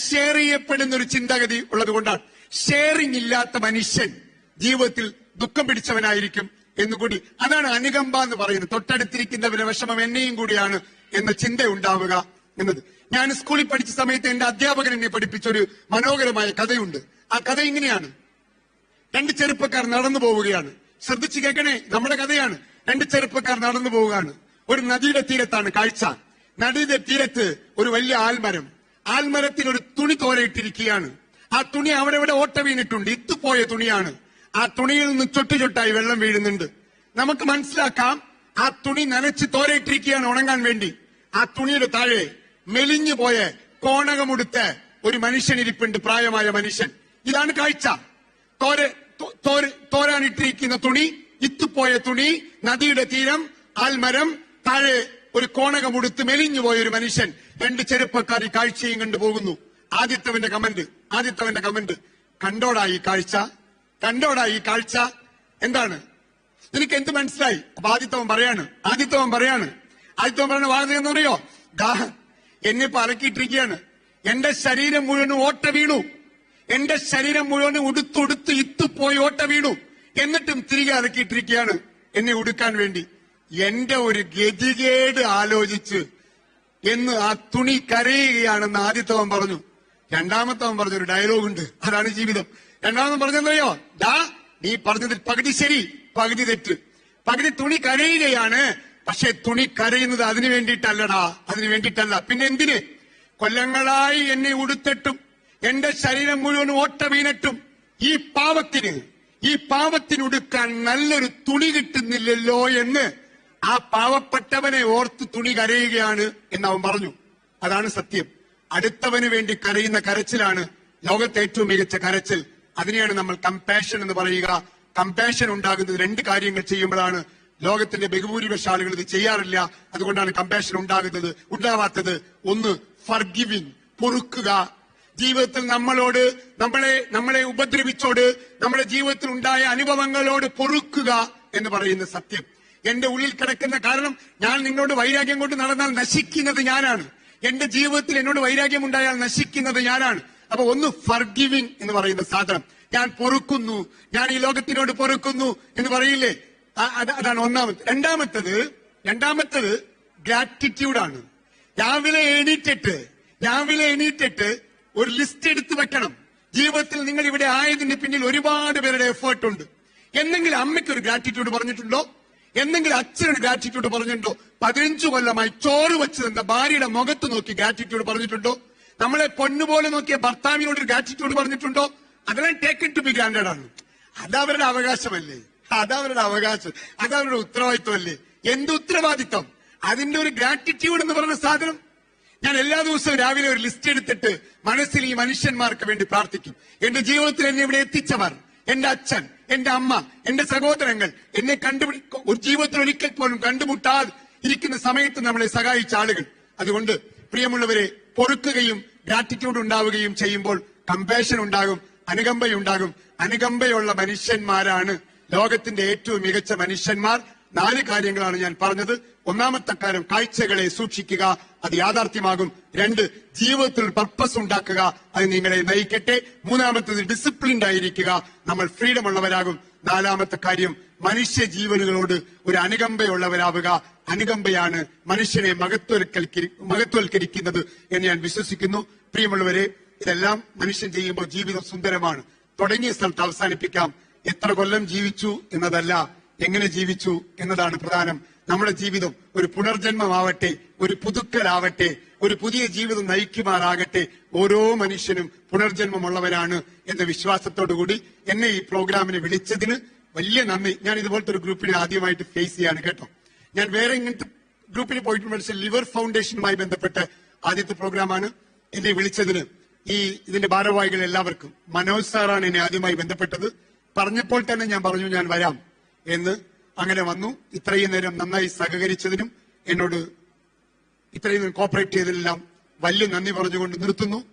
ഷെയർ ചെയ്യപ്പെടുന്ന ഒരു ചിന്താഗതി ഉള്ളത് കൊണ്ടാണ്. ഷെയറിംഗ് ഇല്ലാത്ത മനുഷ്യൻ ജീവിതത്തിൽ ദുഃഖം പിടിച്ചവനായിരിക്കും എന്നുകൂടി. അതാണ് അനുകമ്പ എന്ന് പറയുന്നത്. തൊട്ടടുത്തിരിക്കുന്നവരുടെ വിഷമം എന്നെയും കൂടിയാണ് എന്ന ചിന്ത ഉണ്ടാവുക എന്നത്. ഞാൻ സ്കൂളിൽ പഠിച്ച സമയത്ത് എന്റെ അധ്യാപകൻ എന്നെ പഠിപ്പിച്ച ഒരു മനോഹരമായ കഥയുണ്ട്. ആ കഥ ഇങ്ങനെയാണ്. 2 ചെറുപ്പക്കാർ നടന്നു പോവുകയാണ്. ശ്രദ്ധിച്ചു കേൾക്കണേ, നമ്മുടെ കഥയാണ്. 2 ചെറുപ്പക്കാർ നടന്നു പോവുകയാണ്. ഒരു നദിയുടെ തീരത്താണ് കാഴ്ച. നദിയുടെ തീരത്ത് ഒരു വലിയ ആൽമരം. ആൽമരത്തിൽ ഒരു തുണി തോരയിട്ടിരിക്കുകയാണ്. ആ തുണി അവിടെ ഇവിടെ ഓട്ട വീണിട്ടുണ്ട്. ഇത്തുപോയ തുണിയാണ്. ആ തുണിയിൽ നിന്ന് ചൊട്ടുചൊട്ടായി വെള്ളം വീഴുന്നുണ്ട്. നമുക്ക് മനസ്സിലാക്കാം, ആ തുണി നനച്ച് തോരയിട്ടിരിക്കുകയാണ് ഉണങ്ങാൻ വേണ്ടി. ആ തുണിയുടെ താഴെ മെലിഞ്ഞു പോയ കോണകമുടുത്ത് ഒരു മനുഷ്യൻ ഇരിപ്പുണ്ട്, പ്രായമായ മനുഷ്യൻ. ഇതാണ് കാഴ്ച. തോരാനിട്ടിരിക്കുന്ന തുണി, ഇത്തുപോയ തുണി, നദിയുടെ തീരം, ആൽമരം, താഴെ ഒരു കോണകമുടുത്ത് മെലിഞ്ഞു പോയ ഒരു മനുഷ്യൻ. 2 ചെറുപ്പക്കാർ ഈ കാഴ്ചയും കണ്ടുപോകുന്നു. ആദ്യത്തവന്റെ കമന്റ്, കണ്ടോടായി കാഴ്ച, കണ്ടോടായി കാഴ്ച. എന്താണ്? നിനക്ക് എന്ത് മനസ്സിലായി? അപ്പൊ ആദിത്യവൻ പറയാണ് വാർത്ത എന്ന് പറയോ, എന്നെ പലക്കിയിട്ടിരിക്കുകയാണ്. എന്റെ ശരീരം മുഴുവനും ഓട്ട വീണു. എന്റെ ശരീരം മുഴുവനും ഉടുത്തുടുത്ത് ഇത്തുപോയി ഓട്ട വീണു. എന്നിട്ടും തിരികെ അലക്കിയിട്ടിരിക്കുകയാണ് എന്നെ ഉടുക്കാൻ വേണ്ടി. എന്റെ ഒരു ഗതികേട് ആലോചിച്ച് എന്ന് ആ തുണി കരയുകയാണെന്ന് ആദിത്യവൻ പറഞ്ഞു. രണ്ടാമത്തവൻ പറഞ്ഞൊരു ഡയലോഗ് ഉണ്ട്, അതാണ് ജീവിതം. രണ്ടാമത് പറഞ്ഞെന്നറിയോ? ദാ നീ പറഞ്ഞതിൽ പകുതി ശരി, പകുതി തെറ്റ്. പകുതി തുണി കരയുകയാണ്, പക്ഷെ തുണി കരയുന്നത് അതിനു വേണ്ടിയിട്ടല്ലടാ, അതിനു വേണ്ടിയിട്ടല്ല. പിന്നെ എന്തിന്? കൊല്ലങ്ങളായി എന്നെ ഉടുത്തിട്ടും എന്റെ ശരീരം മുഴുവൻ ഓട്ട വീണിട്ടും ഈ പാവത്തിനുടുക്കാൻ നല്ലൊരു തുണി കിട്ടുന്നില്ലല്ലോ എന്ന് ആ പാവപ്പെട്ടവനെ ഓർത്ത് തുണി കരയുകയാണ് എന്ന് അവൻ പറഞ്ഞു. അതാണ് സത്യം. അടുത്തവന് വേണ്ടി കരയുന്ന കരച്ചിലാണ് ലോകത്തെ ഏറ്റവും മികച്ച കരച്ചിൽ. അതിനെയാണ് നമ്മൾ കമ്പാഷൻ എന്ന് പറയുക. കമ്പാഷൻ ഉണ്ടാകുന്നത് രണ്ട് കാര്യങ്ങൾ ചെയ്യുമ്പോഴാണ്. ലോകത്തിന്റെ ബഹുഭൂരിപക്ഷ ആളുകൾ ഇത് ചെയ്യാറില്ല, അതുകൊണ്ടാണ് കമ്പാഷൻ ഉണ്ടാവാത്തത്. ഒന്ന്, ഫർഗിവിങ്, പൊറുക്കുക. ജീവിതത്തിൽ നമ്മളെ ഉപദ്രവിച്ചോട്, നമ്മുടെ ജീവിതത്തിൽ ഉണ്ടായ അനുഭവങ്ങളോട് പൊറുക്കുക എന്ന് പറയുന്ന സത്യം. എന്റെ ഉള്ളിൽ കിടക്കുന്ന, കാരണം ഞാൻ നിങ്ങളോട് വൈരാഗ്യം കൊണ്ട് നടന്നാൽ നശിക്കുന്നത് ഞാനാണ്. എന്റെ ജീവിതത്തിൽ എന്നോട് വൈരാഗ്യം ഉണ്ടായാൽ നശിക്കുന്നത് ഞാനാണ്. അപ്പൊ ഒന്ന് ഫർഗിവിങ് എന്ന് പറയുന്ന സാധനം. ഞാൻ പൊറുക്കുന്നു, ഞാൻ ഈ ലോകത്തിനോട് പൊറുക്കുന്നു എന്ന് പറയില്ലേ, അതാണ് ഒന്നാമത്. രണ്ടാമത്തത് ഗ്രാറ്റിറ്റ്യൂഡാണ്. രാവിലെ എണീറ്റിട്ട് ഒരു ലിസ്റ്റ് എടുത്തു വെക്കണം. ജീവിതത്തിൽ നിങ്ങൾ ഇവിടെ ആയതിന്റെ പിന്നിൽ ഒരുപാട് പേരുടെ എഫേർട്ട് ഉണ്ട്. എന്തെങ്കിലും അമ്മയ്ക്ക് ഒരു ഗ്രാറ്റിറ്റ്യൂഡ് പറഞ്ഞിട്ടുണ്ടോ? എന്തെങ്കിലും അച്ഛനൊരു ഗ്രാറ്റിറ്റ്യൂഡ് പറഞ്ഞിട്ടുണ്ടോ? 15 കൊല്ലമായി ചോറ് വെച്ചത് എന്താ ഭാര്യയുടെ മുഖത്ത് നോക്കി ഗ്രാറ്റിറ്റ്യൂഡ് പറഞ്ഞിട്ടുണ്ടോ? നമ്മളെ പൊന്നുപോലെ നോക്കിയ ഭർത്താവിനോട് ഒരു ഗ്രാറ്റിറ്റ്യൂഡ് പറഞ്ഞിട്ടുണ്ടോ? അതെല്ലാം ടേക്കൺ ടു ബി ഗ്രാൻഡഡ് ആണ്. അതവരുടെ അവകാശമല്ലേ, അതവരുടെ അവകാശം, അതവരുടെ ഉത്തരവാദിത്വമല്ലേ. എന്ത് ഉത്തരവാദിത്വം? അതിന്റെ ഒരു ഗ്രാറ്റിറ്റ്യൂഡ് എന്ന് പറയുന്ന സാധനം. ഞാൻ എല്ലാ ദിവസവും രാവിലെ ഒരു ലിസ്റ്റ് എടുത്തിട്ട് മനസ്സിൽ ഈ മനുഷ്യന്മാർക്ക് വേണ്ടി പ്രാർത്ഥിക്കും. എന്റെ ജീവിതത്തിൽ എന്നെ ഇവിടെ എത്തിച്ചവർ, എന്റെ അച്ഛൻ, എന്റെ അമ്മ, എന്റെ സഹോദരങ്ങൾ, എന്നെ ഒരു ജീവിതത്തിൽ ഒരിക്കൽ പോലും കണ്ടുമുട്ടാതെ ഇരിക്കുന്ന സമയത്ത് നമ്മളെ സഹായിച്ച ആളുകൾ. അതുകൊണ്ട് പ്രിയമുള്ളവരെ, പൊറുക്കുകയും ഗ്രാറ്റിറ്റ്യൂഡ് ഉണ്ടാവുകയും ചെയ്യുമ്പോൾ കമ്പാഷൻ ഉണ്ടാകും, അനുകമ്പയുണ്ടാകും. അനുകമ്പയുള്ള മനുഷ്യന്മാരാണ് ലോകത്തിന്റെ ഏറ്റവും മികച്ച മനുഷ്യന്മാർ. 4 കാര്യങ്ങളാണ് ഞാൻ പറഞ്ഞത്. ഒന്നാമത്തെ കാര്യം, കാഴ്ചകളെ സൂക്ഷിക്കുക, അത് യാഥാർത്ഥ്യമാകും. 2, ജീവിതത്തിൽ പർപ്പസ് ഉണ്ടാക്കുക, അത് നിങ്ങളെ നയിക്കട്ടെ. മൂന്നാമത്തത്, ഡിസിപ്ലിൻഡ് ആയിരിക്കുക, നമ്മൾ ഫ്രീഡം ഉള്ളവരാകും. 4ാമത്തെ കാര്യം, മനുഷ്യ ജീവനുകളോട് ഒരു അനുകമ്പയുള്ളവരാവുക. അനുകമ്പയാണ് മനുഷ്യനെ മഹത്വവൽക്കരിക്കുന്നത് എന്ന് ഞാൻ വിശ്വസിക്കുന്നു. പ്രിയമുള്ളവരെ, ഇതെല്ലാം മനുഷ്യൻ ചെയ്യുമ്പോൾ ജീവിതം സുന്ദരമാണ്. തുടങ്ങിയ സ്ഥലത്ത് അവസാനിപ്പിക്കാം. എത്ര കൊല്ലം ജീവിച്ചു എന്നതല്ല, എങ്ങനെ ജീവിച്ചു എന്നതാണ് പ്രധാനം. നമ്മുടെ ജീവിതം ഒരു പുനർജന്മമാവട്ടെ, ഒരു പുതുക്കലാവട്ടെ, ഒരു പുതിയ ജീവിതം നയിക്കുമാറാകട്ടെ. ഓരോ മനുഷ്യനും പുനർജന്മമുള്ളവരാണ് എന്ന വിശ്വാസത്തോടുകൂടി എന്നെ ഈ പ്രോഗ്രാമിന് വിളിച്ചതിന് വലിയ നന്ദി. ഞാൻ ഇതുപോലത്തെ ഒരു ഗ്രൂപ്പിനെ ആദ്യമായിട്ട് ഫേസ് ചെയ്യാണ് കേട്ടോ. ഞാൻ വേറെ ഇങ്ങനത്തെ ഗ്രൂപ്പിൽ പോയിട്ട് പഠിച്ച ലിവർ ഫൗണ്ടേഷനുമായി ബന്ധപ്പെട്ട് ആദ്യത്തെ പ്രോഗ്രാമാണ്. എന്നെ വിളിച്ചതിന് ഇതിന്റെ ഭാരവാഹികൾ എല്ലാവർക്കും, മനോജ് സാറാണ് എന്നെ ആദ്യമായി ബന്ധപ്പെട്ടത്. പറഞ്ഞപ്പോൾ തന്നെ ഞാൻ പറഞ്ഞു ഞാൻ വരാം എന്ന്. അങ്ങനെ വന്നു. ഇത്രയും നേരം നന്നായി സഹകരിച്ചതിനും എന്നോട് ഇത്രയും കോപ്പറേറ്റ് ചെയ്തതിനെല്ലാം വലിയ നന്ദി പറഞ്ഞുകൊണ്ട് നിർത്തുന്നു.